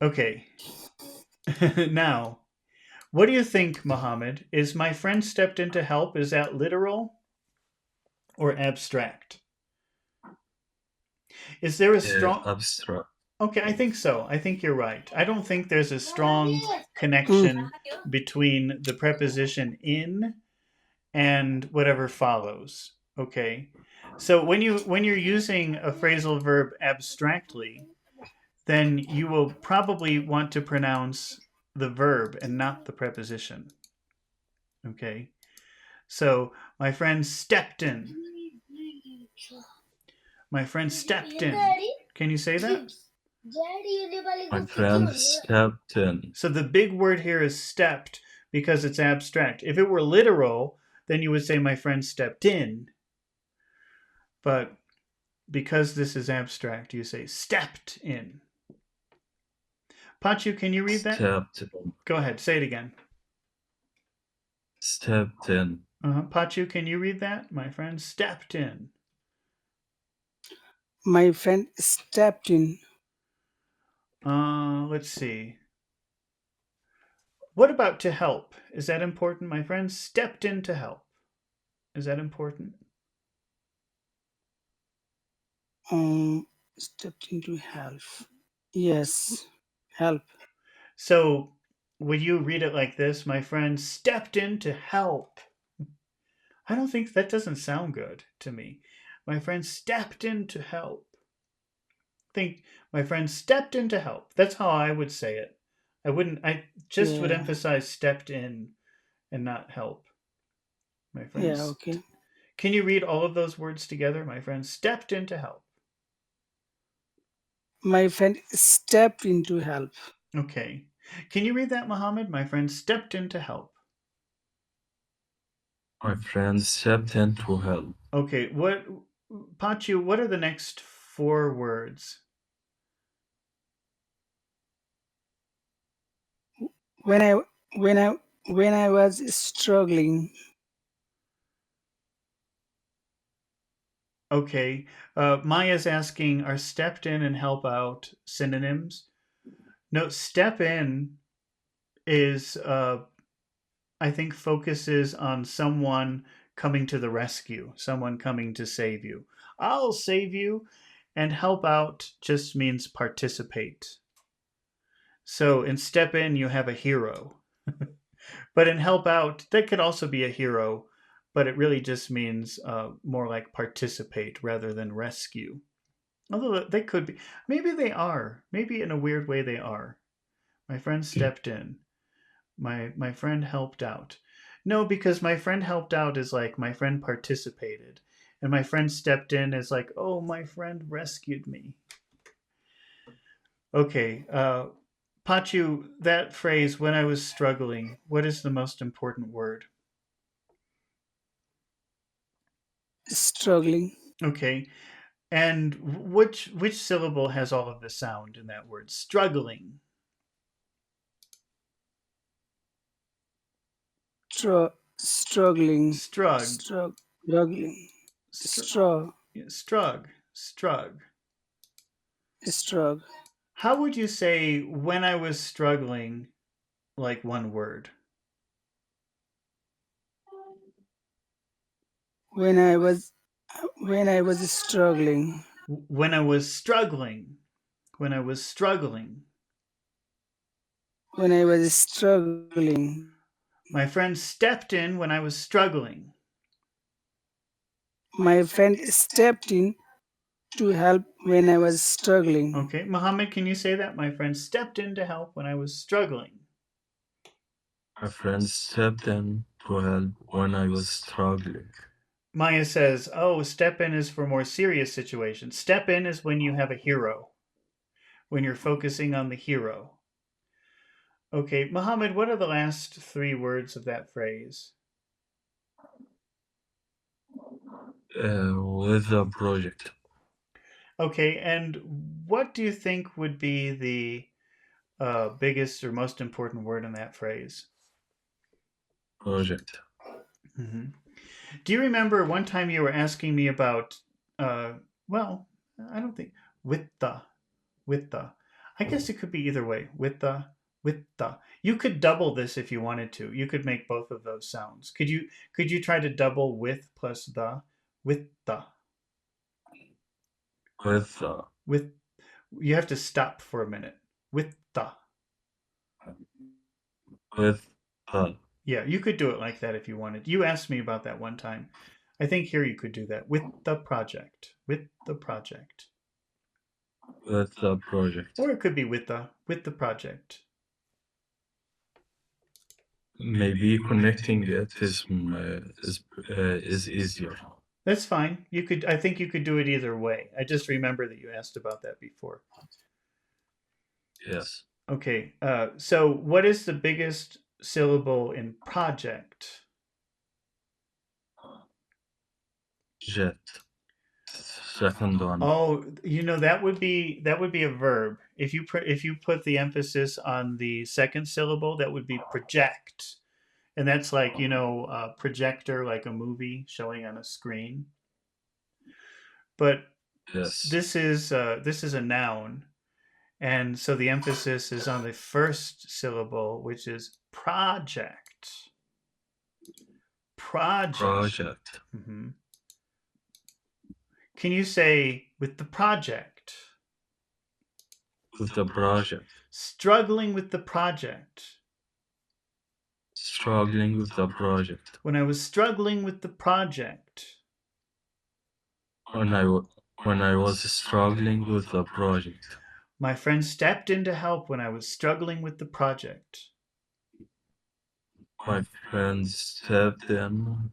Okay. Now, what do you think, Mohammed? Is my friend stepped in to help? Is that literal or abstract? Is there a strong. Abstract. Okay, I think so. I think you're right. I don't think there's a strong Mm, connection between the preposition in and whatever follows. Okay. So when you're using a phrasal verb abstractly, then you will probably want to pronounce the verb and not the preposition. Okay. So my friend stepped in. My friend stepped in. Can you say that? My friend's captain. So the big word here is stepped because it's abstract. If it were literal, then you would say my friend stepped in. But because this is abstract, you say stepped in. Pachu, can you read that? Stepped in. Go ahead, say it again. Stepped in. Pachu, can you read that? My friend stepped in. my friend stepped in. Let's see. What about to help? Is that important? My friend stepped in to help. Is that important? Stepped in to help. Yes, help. So, would you read it like this? My friend stepped in to help. I don't think that doesn't sound good to me. My friend stepped in to help. Think my friend stepped in to help. That's how I would say it. I wouldn't. I just would Yeah, emphasize stepped in and not help. My yeah, friends, okay. can you read all of those words together? My friend stepped in to help. My friend stepped in to help. Okay. Can you read that, Muhammad? My friend stepped in to help. My friend stepped in to help. Okay. What, Pachu? What are the next four words? When I when I when I was struggling, Okay. Maya's asking, are stepped in and help out synonyms? No, step in is, I think, focuses on someone coming to the rescue, someone coming to save you. I'll save you. And help out just means participate. So in step in, you have a hero. But in help out, that could also be a hero, but it really just means more like participate rather than rescue. Although they could be. Maybe they are. Maybe in a weird way they are. My friend stepped in. My friend helped out. No, because my friend helped out is like my friend participated. And my friend stepped in is like, oh, my friend rescued me. Okay, Pachu, that phrase, when I was struggling, what is the most important word? Struggling. Okay, and which syllable has all of the sound in that word? Struggling. Struggling. Strug. Struggling. Str- Strug. strug. Strug. Strug. How would you say when I was struggling, like one word? When I was when I was struggling. When I was struggling. When I was struggling. When I was struggling. My friend stepped in when I was struggling. My friend stepped in to help when I was struggling. Okay, Mohammed, can you say that? My friend stepped in to help when I was struggling. My friend stepped in to help when I was struggling. Maya says, oh, step in is for more serious situations. Step in is when you have a hero, when you're focusing on the hero. Okay, Mohammed, what are the last three words of that phrase? With the project. Okay, and what do you think would be the biggest or most important word in that phrase? Project. Mm-hmm. Do you remember one time you were asking me about, uh, well, I don't think, with the. I guess it could be either way. With the. You could double this if you wanted to. You could make both of those sounds. Could you try to double with plus the? With the. With With you have to stop for a minute. With the. with the Yeah, you could do it like that if you wanted. You asked me about that one time. I think here you could do that with the project. With the project. with the project. Or it could be with the project. Maybe connecting it is easier. That's fine. You could I think you could do it either way. I just remember that you asked about that before. Yes. Okay. So what is the biggest syllable in project? Jet. Second one. Oh, that would be a verb. If you put the emphasis on the second syllable, that would be project, and that's like projector, like a movie showing on a screen. But Yes. this is a noun, and so the emphasis is on the first syllable, which is project. Project. Project. Hmm. Can you say with the project? With the project. Struggling with the project. Struggling with the project. When I was struggling with the project. When I was struggling with the project. My friend stepped in to help when I was struggling with the project. My friends stepped in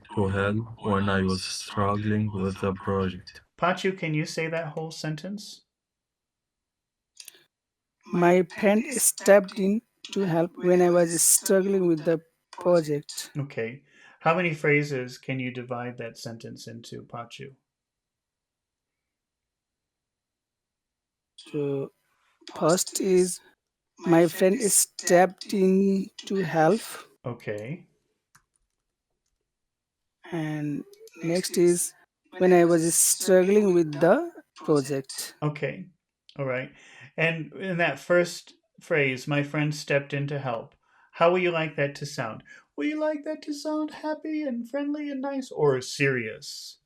to help when I was struggling with the project. Pachu, can you say that whole sentence? My friend stepped in to help when I was struggling with the project. Okay. How many phrases can you divide that sentence into, Pachu? So first is my friend stepped in to help, Okay. and next is when I was struggling with the project. Okay. All right. And in that first phrase, my friend stepped in to help. How will you like that to sound? Will you like that to sound happy and friendly and nice or serious?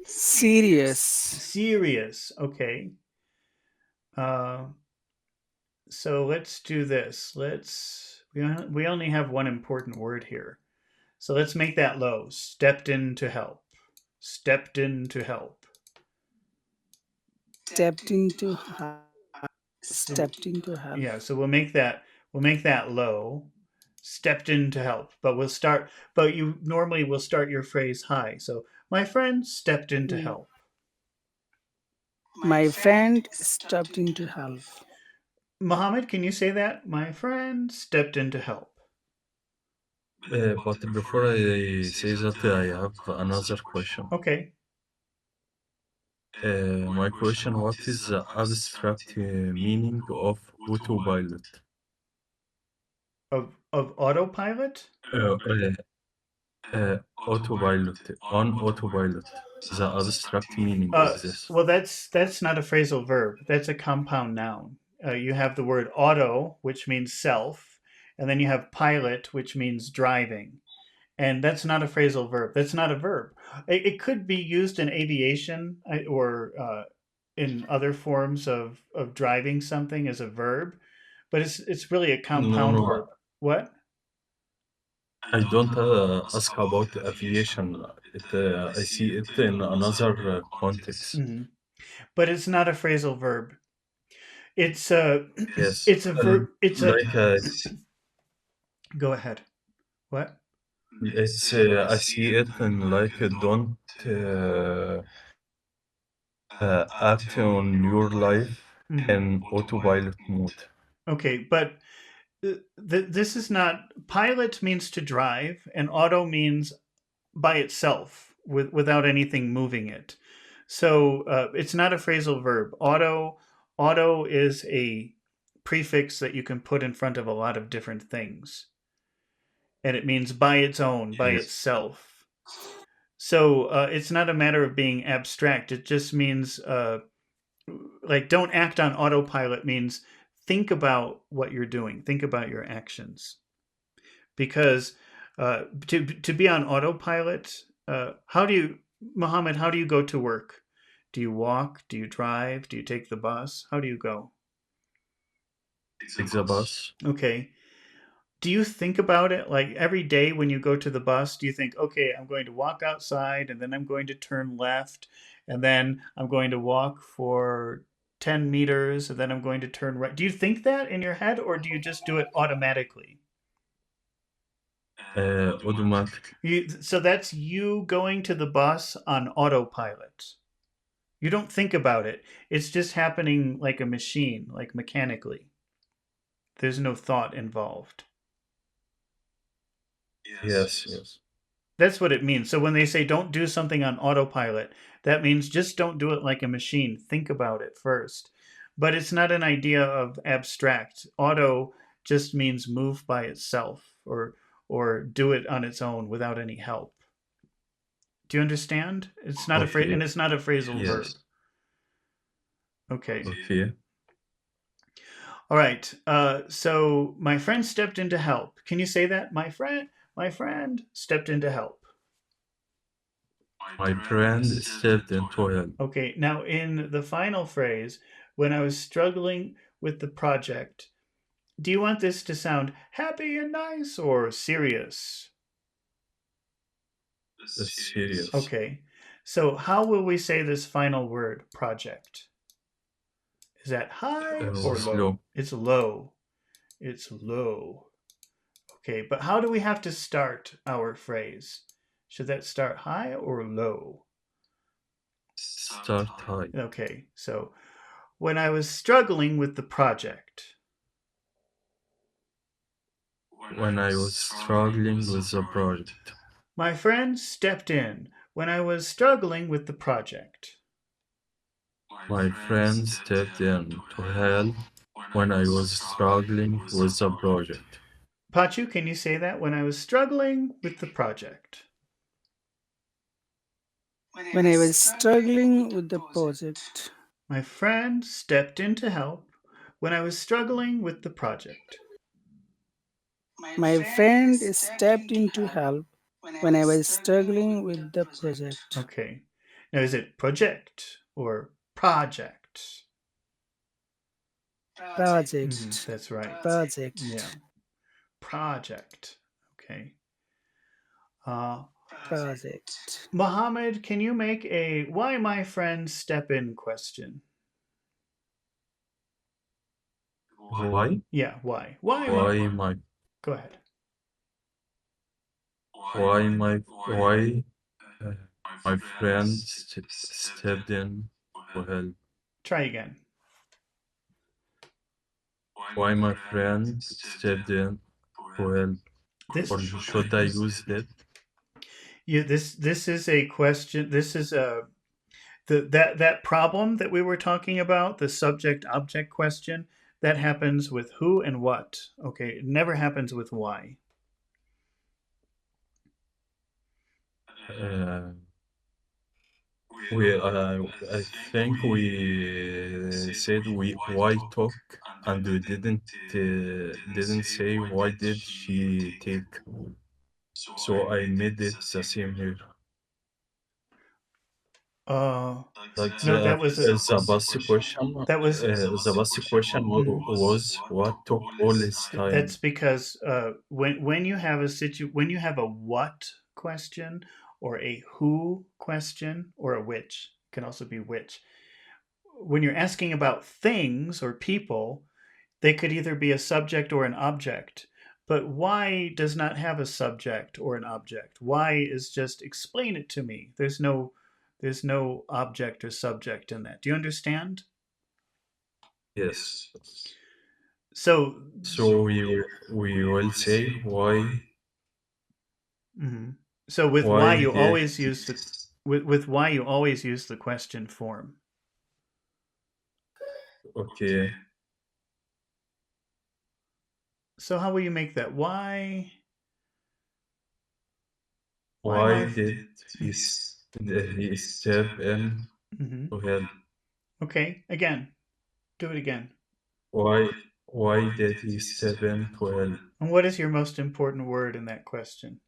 Serious. Serious. Okay. Uh, so let's do this. We only have one important word here. So let's make that low. Stepped in to help. Stepped in to help. So stepped in to help. yeah, so we'll make that low. Stepped in to help, but you normally will start your phrase high. So my friend stepped in to Yeah. help. My My friend friend stepped stepped in in to to help. help. Mohammed, can you say that? My friend stepped in to help. But before I say that, I have another question. Okay. My question, what is the abstract meaning of autopilot? Of autopilot? Uh, uh, Autopilot, on autopilot, the abstract meaning Uh, of this. well, that's not a phrasal verb. That's a compound noun. You have the word auto, which means self, and then you have pilot, which means driving. And that's not a phrasal verb. That's not a verb. It could be used in aviation or in other forms of driving something as a verb, but it's really a No, compound no, verb. What? I don't ask about aviation. I see it in another context. Hmm. But it's not a phrasal verb. It's a Yes, it's a verb. It's a like go ahead. What? it's I see it in like don't act on your life Mhm. in autopilot mode. Okay, but this is not pilot means to drive, and auto means by itself without anything moving it. So it's not a phrasal verb. Auto is a prefix that you can put in front of a lot of different things, and it means by its own, by Yes, itself. So it's not a matter of being abstract. It just means like don't act on autopilot means think about what you're doing, think about your actions, because to be on autopilot, how do you, Muhammad, how do you go to work? Do you walk? Do you drive? Do you take the bus? How do you go? take the bus. Okay. Do you think about it like every day when you go to the bus? Do you think, okay, I'm going to walk outside and then I'm going to turn left and then I'm going to walk for 10 meters and then I'm going to turn right? Do you think that in your head or do you just do it automatically? Automatically. So that's you going to the bus on autopilot. You don't think about it. It's just happening like a machine, like mechanically. There's no thought involved. Yes, yes. That's what it means. So when they say don't do something on autopilot, that means just don't do it like a machine. Think about it first. But it's not an idea of abstract. Auto just means move by itself or do it on its own without any help. Do you understand? It's not a phrase, Okay. and it's not a phrasal verb. Yes. Okay. Okay. All right. So my friend stepped in to help. Can you say that? My friend stepped in to help. My friend stepped into help. Okay. Now in the final phrase, when I was struggling with the project, do you want this to sound happy and nice or serious? Serious. Okay. So how will we say this final word, project? Is that high or low? Slow. It's low. It's low. Okay, but how do we have to start our phrase? Should that start high or low? Start high. Okay, so when I was struggling with the project, When I was struggling with the project. my friend stepped in when I was struggling with the project. My friend stepped in to help when I was struggling with the project. Pachu, can you say that? When I was struggling with the project. When I When I was was struggling with struggling the with the project, project, My friend stepped in to help when I was struggling with the project. my my friend friend stepped stepped in to in to help help when I when I was was struggling struggling with the with the project. project. Okay. Now, is it project or project? Project. That's right. Project. Yeah. Project. Okay. Uh, Project. Project. Mohammed, can you make a why my friend step in question? Why? Yeah, why? Why my Why my Go ahead. why uh, my friend stepped in to help? Try again. Why my friend stepped in to help? This Or should I use that? this is a question. This is a that problem that we were talking about, the subject object question, that happens with who and what. Okay, it never happens with why. Uh, I think we said we why talk, and we didn't say why did she take. So I made it the same here. Uh Like no, that was a that was the bus question mm, was what took all his that's time. because when you have when you have a what question or a who question or a which, it can also be which. When you're asking about things or people, they could either be a subject or an object. But why does not have a subject or an object? Why is just explain it to me. There's no object or subject in that. Do you understand? Yes. So So we will say mhm. So with why why you did always use the with why you always use the question form. okay, So how will you make that? Why why my did he step in hmm to help? Okay, again. Do it again. Why why did he step in to help? And what is your most important word in that question?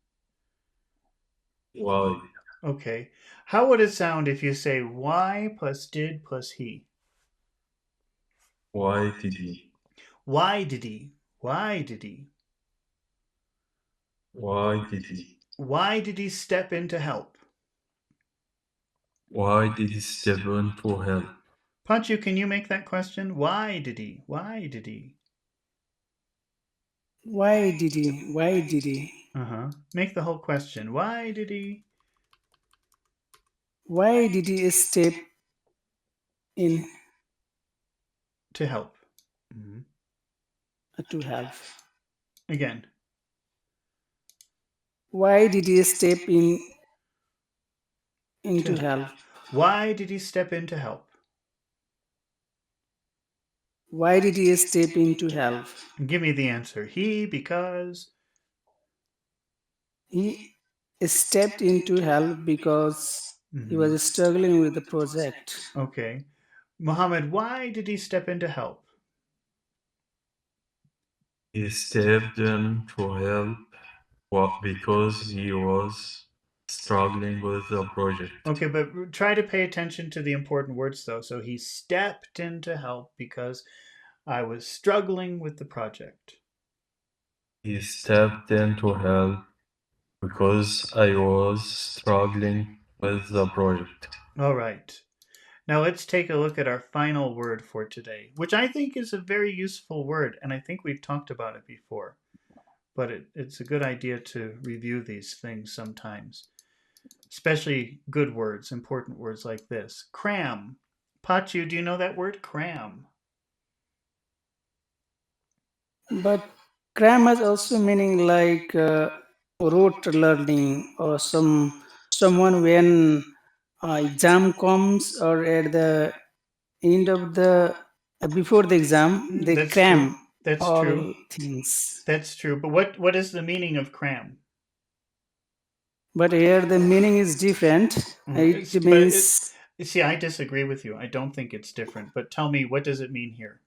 Why? Okay. How would it sound if you say why plus did plus he? Why did he? Why did he? Why did he? Why did he? Why did he step in to help? Why did he step in to help? Panchu, can you make that question? Why did he? Why did he? Why did he? Why did he? Uh huh. Make the whole question. Why did he? Why did he step in To help. Mm-hmm. to help? Again. Why did he step in to To help? Why did he step in to help? Why did he step in to help? Give me the answer. He because. He stepped in to help because he Mm-hmm. was struggling with the project. Okay. Muhammad, why did he step in to help? He stepped in to help because he was struggling with the project. Okay, but try to pay attention to the important words though. So he stepped in to help because I was struggling with the project. He stepped in to help because I was struggling with the project. All right. Now let's take a look at our final word for today, which I think is a very useful word, and I think we've talked about it before. But it's a good idea to review these things sometimes, especially good words, important words like this. Cram. Pachu, do you know that word? Cram. But cram has also meaning like rote learning or someone when exam comes or at the end of the before the exam they That's true. cram That's true. all things. That's true. But what is the meaning of cram? But here the meaning is different. It But means see, I disagree with you. I don't think it's different. But tell me, what does it mean here?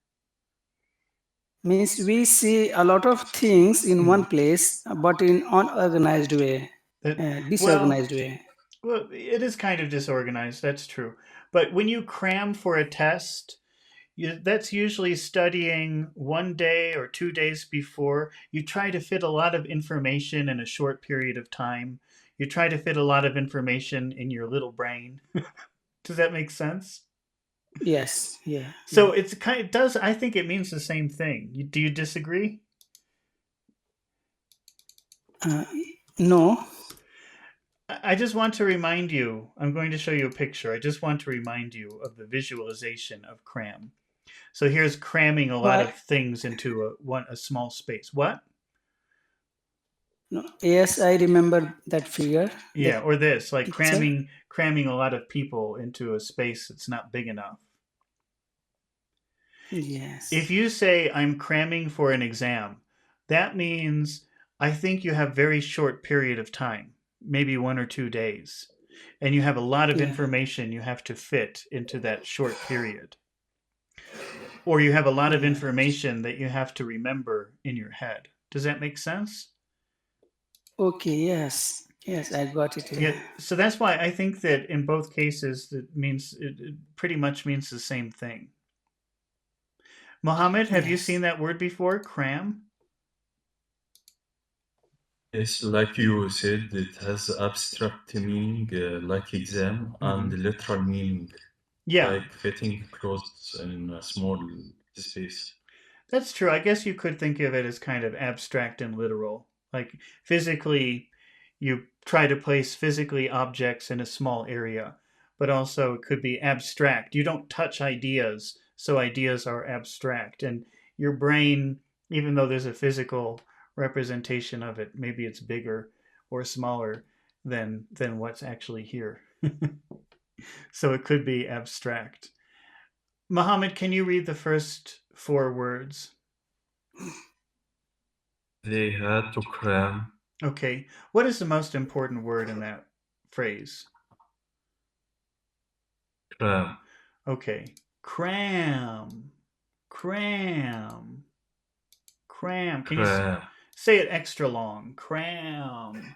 we see a lot of things in one Mm. place, but in unorganized way, That well, disorganized way. well, it is kind of disorganized. That's true. But when you cram for a test, that's usually studying 1 day or 2 days before. You try to fit a lot of information in a short period of time. You try to fit a lot of information in your little brain. Does that make sense? Yes. Yeah. So Yeah. it's kind of, it does, I think it means the same thing. Do you disagree? Uh, no. I just want to remind you, I'm going to show you a picture. I just want to remind you of the visualization of cram. So here's cramming a lot Why? of things into a small space. What? No. Yes, I remember that figure, Yeah, that or this, like picture. cramming a lot of people into a space that's not big enough. If Yes. you say I'm cramming for an exam, that means I think you have very short period of time, maybe 1 or 2 days, and you have a lot of Yeah. information you have to fit into that short period. Or you have a lot of Yeah. information that you have to remember in your head. Does that make sense? Okay. Yes. Yes, I got it. Yeah, Yeah. so that's why I think that in both cases it pretty much means the same thing. Mohammed, have you seen Yes. that word before? Cram? Yes, like you said, it has abstract meaning, like exam, and Hmm. literal meaning, Yeah, like fitting clothes in a small space. that's true. I guess you could think of it as kind of abstract and literal. Like physically, you try to place physically objects in a small area, but also it could be abstract. You don't touch ideas, so ideas are abstract. And your brain, even though there's a physical representation of it, maybe it's bigger or smaller than what's actually here. So it could be abstract. Mohammed, can you read the first four words? They had to cram, Okay. What is the most important word in that phrase? cram, Okay. Cram. Cram. Cram. Can you cram, say it extra long? Cram.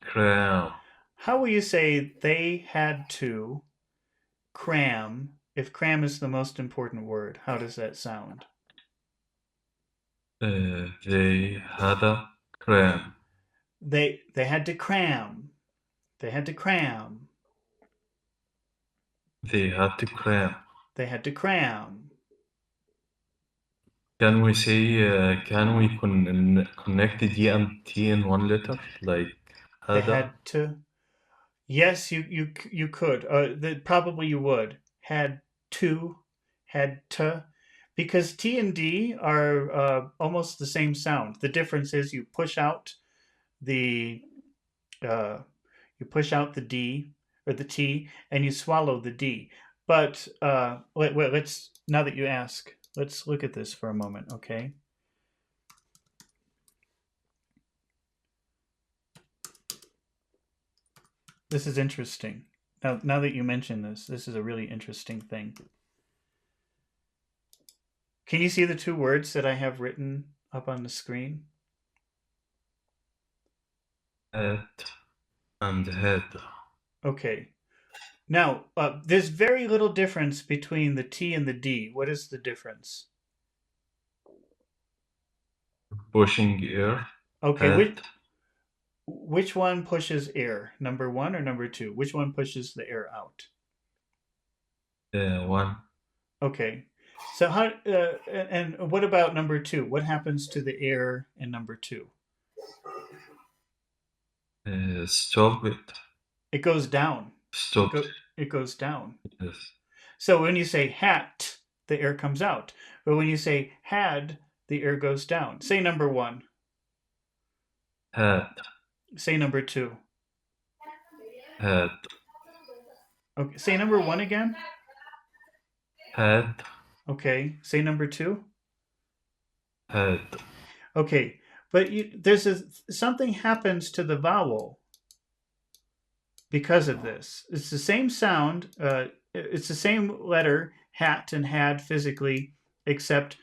cram. How will you say they had to cram if cram is the most important word? How does that sound? They had a cram. They had to cram. They had to cram. They had to cram. They had to cram. Can we say, can we connect the D and T in one letter? Like They hada? had to. Yes, you could. Probably you would. Had to, had to, because T and D are almost the same sound. The difference is the uh, you push out the D or the T, and you swallow the D. But let's now that you ask, let's look at this for a moment, okay? This is interesting. Now that you mention this, this is a really interesting thing. Can you see the two words that I have written up on the screen? Had and head. Okay. Now, there's very little difference between the T and the D. What is the difference? Pushing air. Okay, Had which one pushes air? Number one or number two? Which one pushes the air out? one. Okay. So and what about number two? What happens to the air in number two? Stop it. It goes down. It Stopped. go it goes down. Yes. So when you say hat, the air comes out. But when you say had, the air goes down. Say number one. Had. Say number two. Had. Okay. Say number one again. Had. Okay. Say number two. Had. Okay. But something happens to the vowel because of this. It's the same sound. It's the same letter, hat and had physically, except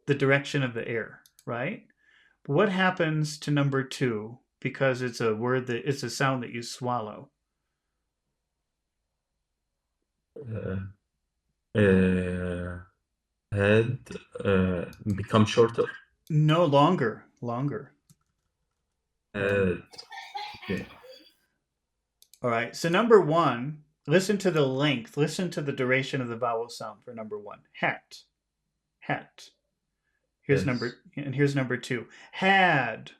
the direction of the air, right? But what happens to number two because it's a sound that you swallow? Uh, uh, had become shorter. No longer, longer. Had. Okay. All right. So number one, Listen to the length. Listen to the duration of the vowel sound for number one. Hat. Hat. Yes. Here's number two. Had.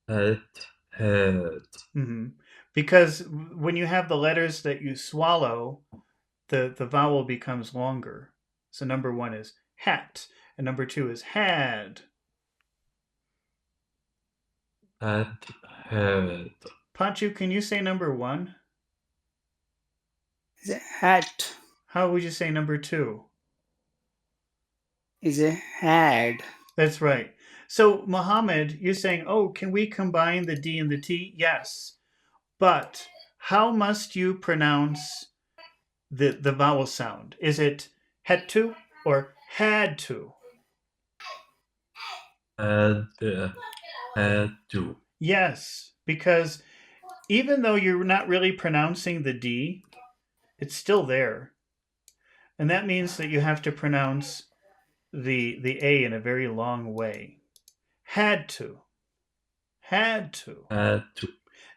Had. Had. Mm-hmm. Because when you have the letters that you swallow, the vowel becomes longer. So number one is hat, and number two is had. Had. Had. Pachu, can you say number one? Is a hat. How would you say number two? Is a had. That's right. So, Mohammed, you're saying, oh, can we combine the D and the T? Yes. But how must you pronounce the vowel sound? Is it had to or had to? Had. Had to. Yes, because even though you're not really pronouncing the D, it's still there. And that means that you have to pronounce the A in a very long way. Had to. Had to. Had to.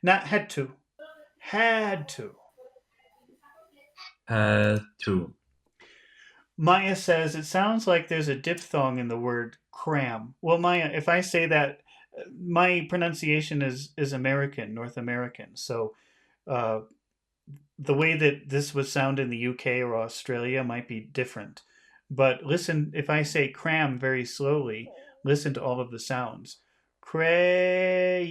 Not had to. Had to. Had to. Maya says it sounds like there's a diphthong in the word cram. Well, Maya, if I say that, my pronunciation is American, North American. So uh, the way that this would sound in the UK or Australia might be different. But listen, if I say cram very slowly, listen to all of the sounds. Cram.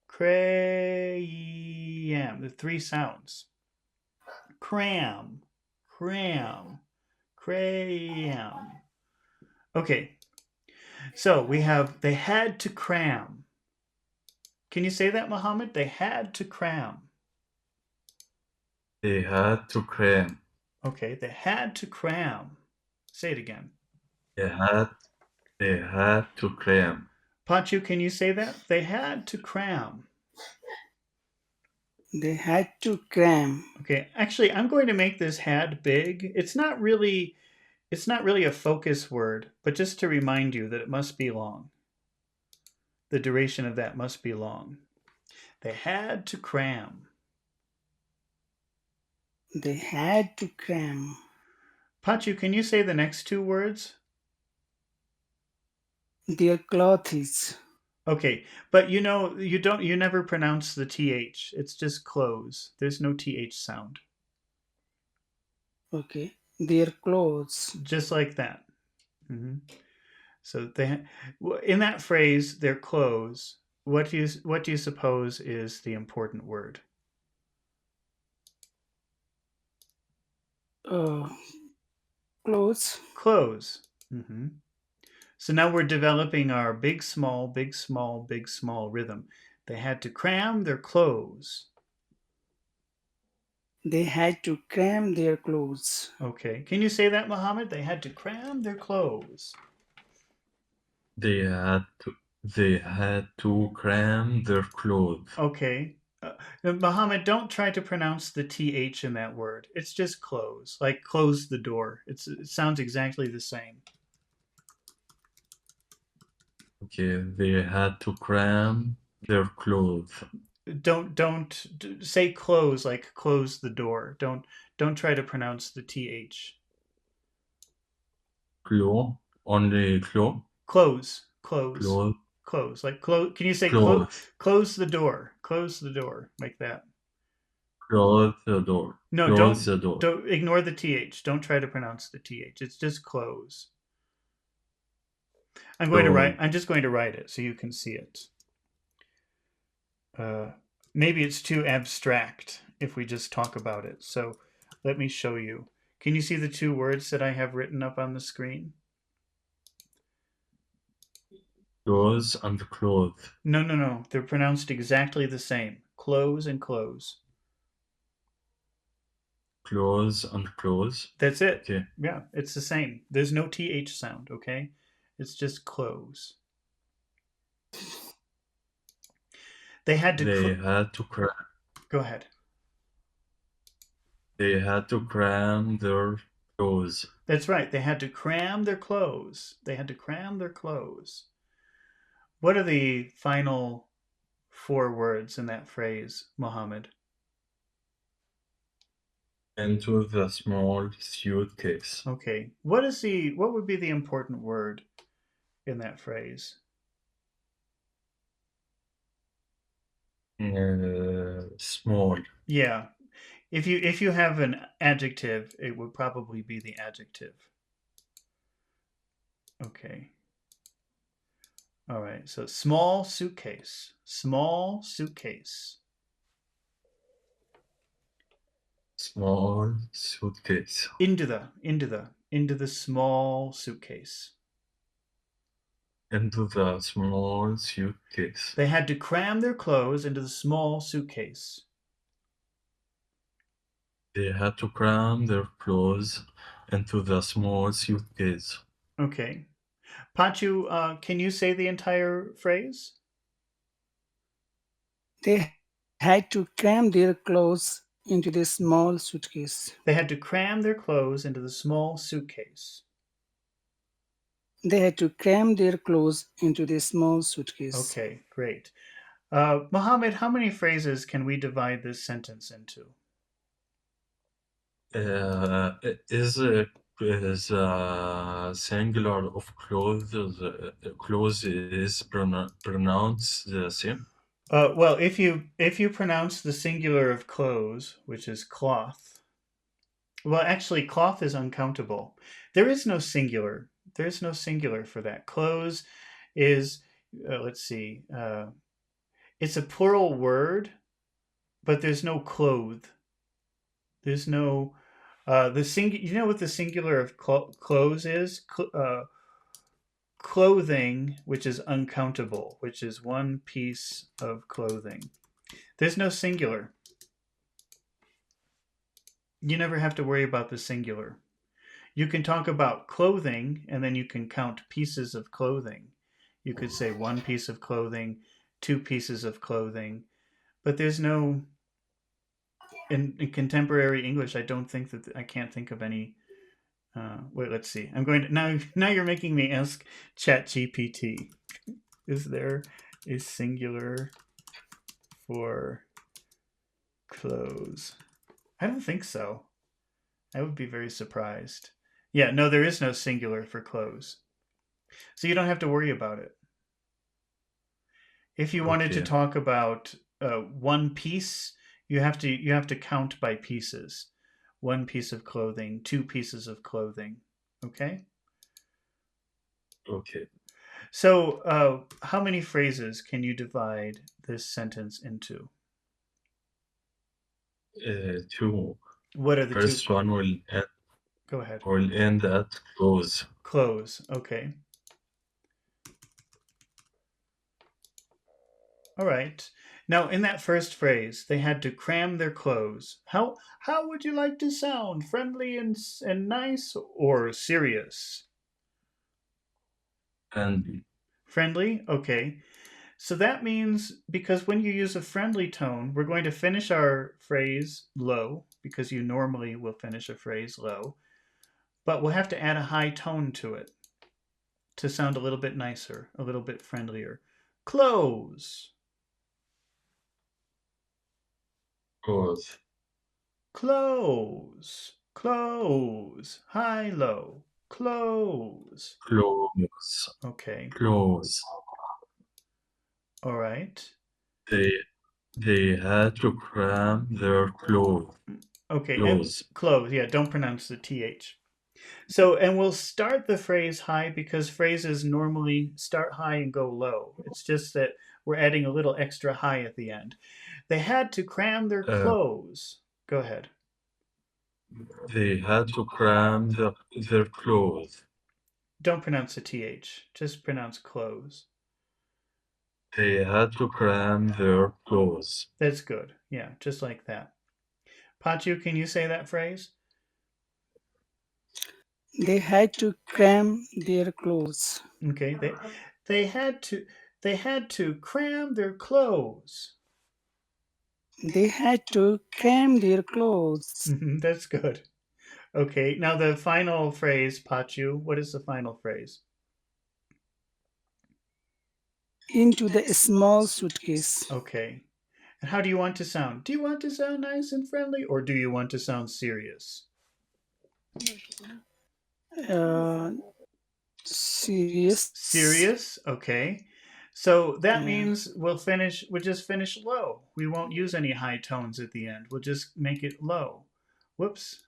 Cram. The three sounds. Cram. Cram. Cram. Okay, so we have they had to cram. Can you say that, Mohammed? They had to cram. They had to cram. Okay, they had to cram. Say it again. They had to cram. Pachu, can you say that? They had to cram. They had to cram. Okay, actually, I'm going to make this had big. It's not really a focus word, but just to remind you that it must be long. The duration of that must be long. They had to cram. They had to cram. Pachu, can you say the next two words? Their clothes. Okay, but you never pronounce the th. It's just close. There's no th sound. Okay. Their clothes. Just like that. So in that phrase, their clothes. What do you suppose is the important word? Clothes. Clothes. So now we're developing our big, small, big, small, big, small rhythm. They had to cram their clothes. They had to cram their clothes. Okay. Can you say that, Mohammed? They had to cram their clothes. They had to cram their clothes. Okay. Mohammed, don't try to pronounce the th in that word. It's just close, like close the door. It sounds exactly the same. Okay, they had to cram their clothes. Don't say close like close the door. Don't try to pronounce the th. Only close. Close. Clothes. Close. Like close. Can you say Clothes. close the door? Close the door like that. Close the door. No, Close the door. don't ignore the th. Don't try to pronounce the th. It's just close. I'm just going to write it so you can see it. Maybe it's too abstract if we just talk about it. So let me show you. Can you see the two words that I have written up on the screen? Clothes and clothes. No. They're pronounced exactly the same. Close and close. Clothes and clothes. That's it. Okay. Yeah, it's the same. There's no th sound, okay? It's just close. They had to cram. Go ahead. They had to cram their clothes. That's right. They had to cram their clothes. They had to cram their clothes. What are the final four words in that phrase, Mohammed? Into the small suitcase. Okay. What would be the important word in that phrase? Small. Yeah. If you have an adjective, it would probably be the adjective. Okay. All right. So small suitcase. Small suitcase. Small suitcase. Into the small suitcase. Into the small suitcase. They had to cram their clothes into the small suitcase. They had to cram their clothes into the small suitcase. Okay. Pachu, can you say the entire phrase? They had to cram their clothes into this small suitcase. They had to cram their clothes into the small suitcase. They had to cram their clothes into this small suitcase. Okay, great. Mohammed, how many phrases can we divide this sentence into? Is singular of clothes is pronounced the same? Well, if you pronounce the singular of clothes, which is cloth, well, actually, cloth is uncountable. There is no singular. There is no singular for that. Clothes is, let's see, it's a plural word, but there's no cloth. There's no the You know what the singular of clothes is? Clothing, which is uncountable, which is one piece of clothing. There's no singular. You never have to worry about the singular. You can talk about clothing and then you can count pieces of clothing. You could say one piece of clothing, two pieces of clothing, but there's no in contemporary English. I don't think that I can't think of any. Wait, let's see. I'm going to now. Now you're making me ask ChatGPT. Is there a singular for clothes? I don't think so. I would be very surprised. Yeah, no, there is no singular for clothes. So you don't have to worry about it. If you wanted to Okay. talk about one piece, you have to count by pieces. One piece of clothing, two pieces of clothing. Okay? Okay. So, how many phrases can you divide this sentence into? Two. What are the two? First one Go ahead. will end at close. Clothes. Okay. All right. Now, in that first phrase, they had to cram their clothes. How would you like to sound? Friendly and nice or serious? And Friendly? Okay. So that means because when you use a friendly tone, we're going to finish our phrase low because you normally will finish a phrase low, but we'll have to add a high tone to it to sound a little bit nicer, a little bit friendlier. Close. close. Close. Close. High low. Close. Close. Okay. Close. All right. They they had to cram their Okay. And clothes. close. Yeah, don't pronounce the th. So, and we'll start the phrase high because phrases normally start high and go low. It's just that we're adding a little extra high at the end. They had to cram their Uh, clothes. Go ahead. they had to cram their clothes. Don't pronounce the th. Just pronounce clothes. They had to cram their clothes. That's good. Yeah, just like that. Pachu, can you say that phrase? They had to cram their clothes. Okay. They had to they had to cram their clothes. They had to cram their clothes. That's good. Okay. Now the final phrase, Pachu. What is the final phrase? into the small suitcase. Okay. And how do you want to sound? Do you want to sound nice and friendly or do you want to sound serious? Uh, Serious. Serious? Okay. So that Yeah. means we'll just finish low. We won't use any high tones at the end. We'll just make it low. Whoops.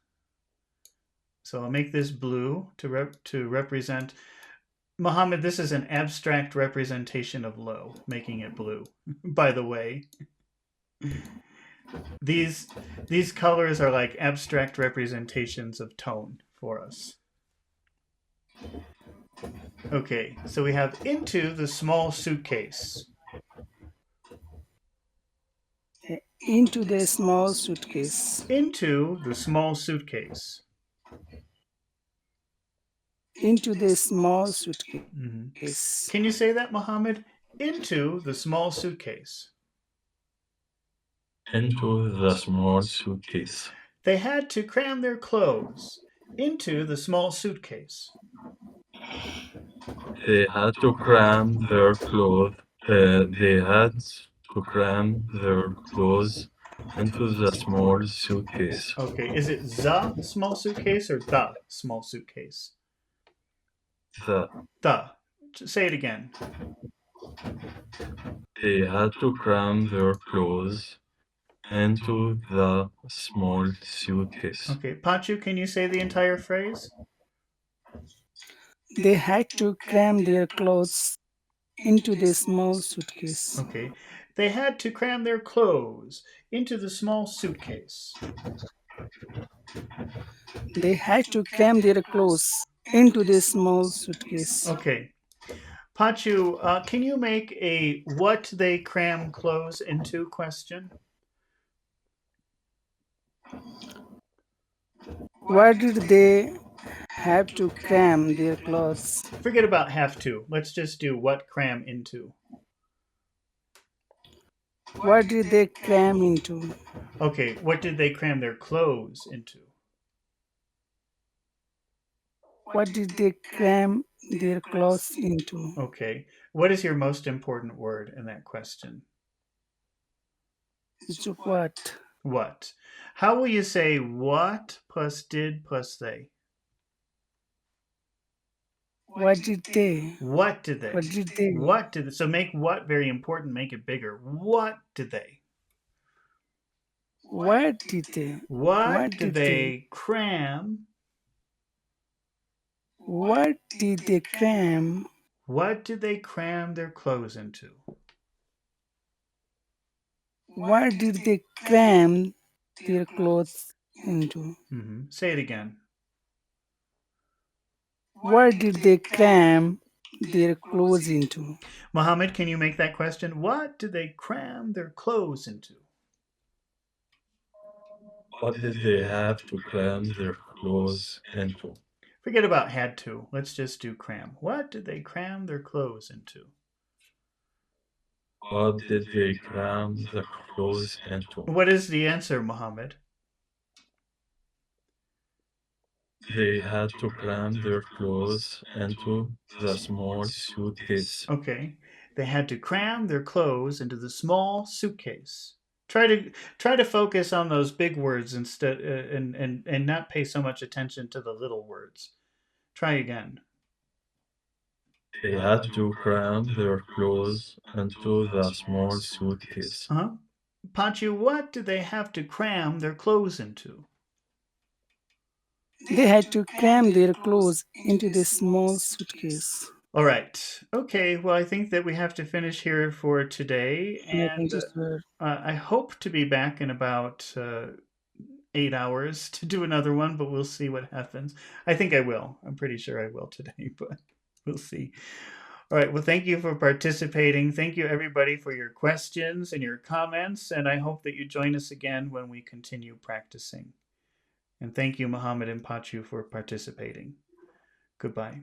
So I'll make this blue to represent Muhammad. This is an abstract representation of low, making it blue. By the way, these these colors are like abstract representations of tone for us. Okay, so we have into the small suitcase. Into the small suitcase. Into the small suitcase. Into the small suitcase. Mhm. Can you say that, Mohammed? Into the small suitcase. Into the small suitcase. They had to cram their clothes into the small suitcase. They had to cram their clothes. They had to cram their clothes into the small suitcase. Okay, is it the small suitcase or the small suitcase? The, The. Say it again. they had to cram their clothes into the small suitcase. Okay, Pachu, can you say the entire phrase? They had to cram their clothes into the small suitcase. Okay, they had to cram their clothes into the small suitcase. They had to cram their clothes into the small suitcase. Okay, Pachu, can you make a what they cram clothes into question? Why did they have to cram their clothes? Forget about have to. Let's just do what cram into. What did they cram into? Okay, what did they cram their clothes into? What did they cram their clothes into? Okay, what is your most important word in that question? It's what? What? How will you say what plus did plus they? What did they? What did they? What did they? What did they? So make what very important, make it bigger. What did they? What did they? What What did did they? they cram? What did they cram? What did they cram their clothes into? What did they cram their clothes into? Say it again. What did they cram their clothes into? Mohammed, can you make that question? What did they cram their clothes into? What did they have to cram their clothes into? Forget about had to. Let's just do cram. What did they cram their clothes into? What did they cram the clothes into? What is the answer, Mohammed? They had to cram their clothes into the small suitcase. Okay. They had to cram their clothes into the small suitcase. Try to focus on those big words instead and not pay so much attention to the little words. Try again. They had to cram their clothes into the small suitcase. Uh-huh. Pachu, what do they have to cram their clothes into? They had to cram their clothes into the small suitcase. All right. Okay. Well, I think that we have to finish here for today, Yeah, and thank you, sir. I hope to be back in about 8 hours to do another one, but we'll see what happens. I think I will. I'm pretty sure I will today, but we'll see. All right. Well, thank you for participating. Thank you, everybody, for your questions and your comments, and I hope that you join us again when we continue practicing. And thank you, Mohammed and Pachu, for participating. Goodbye.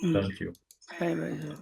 Thank you. Bye bye, sir.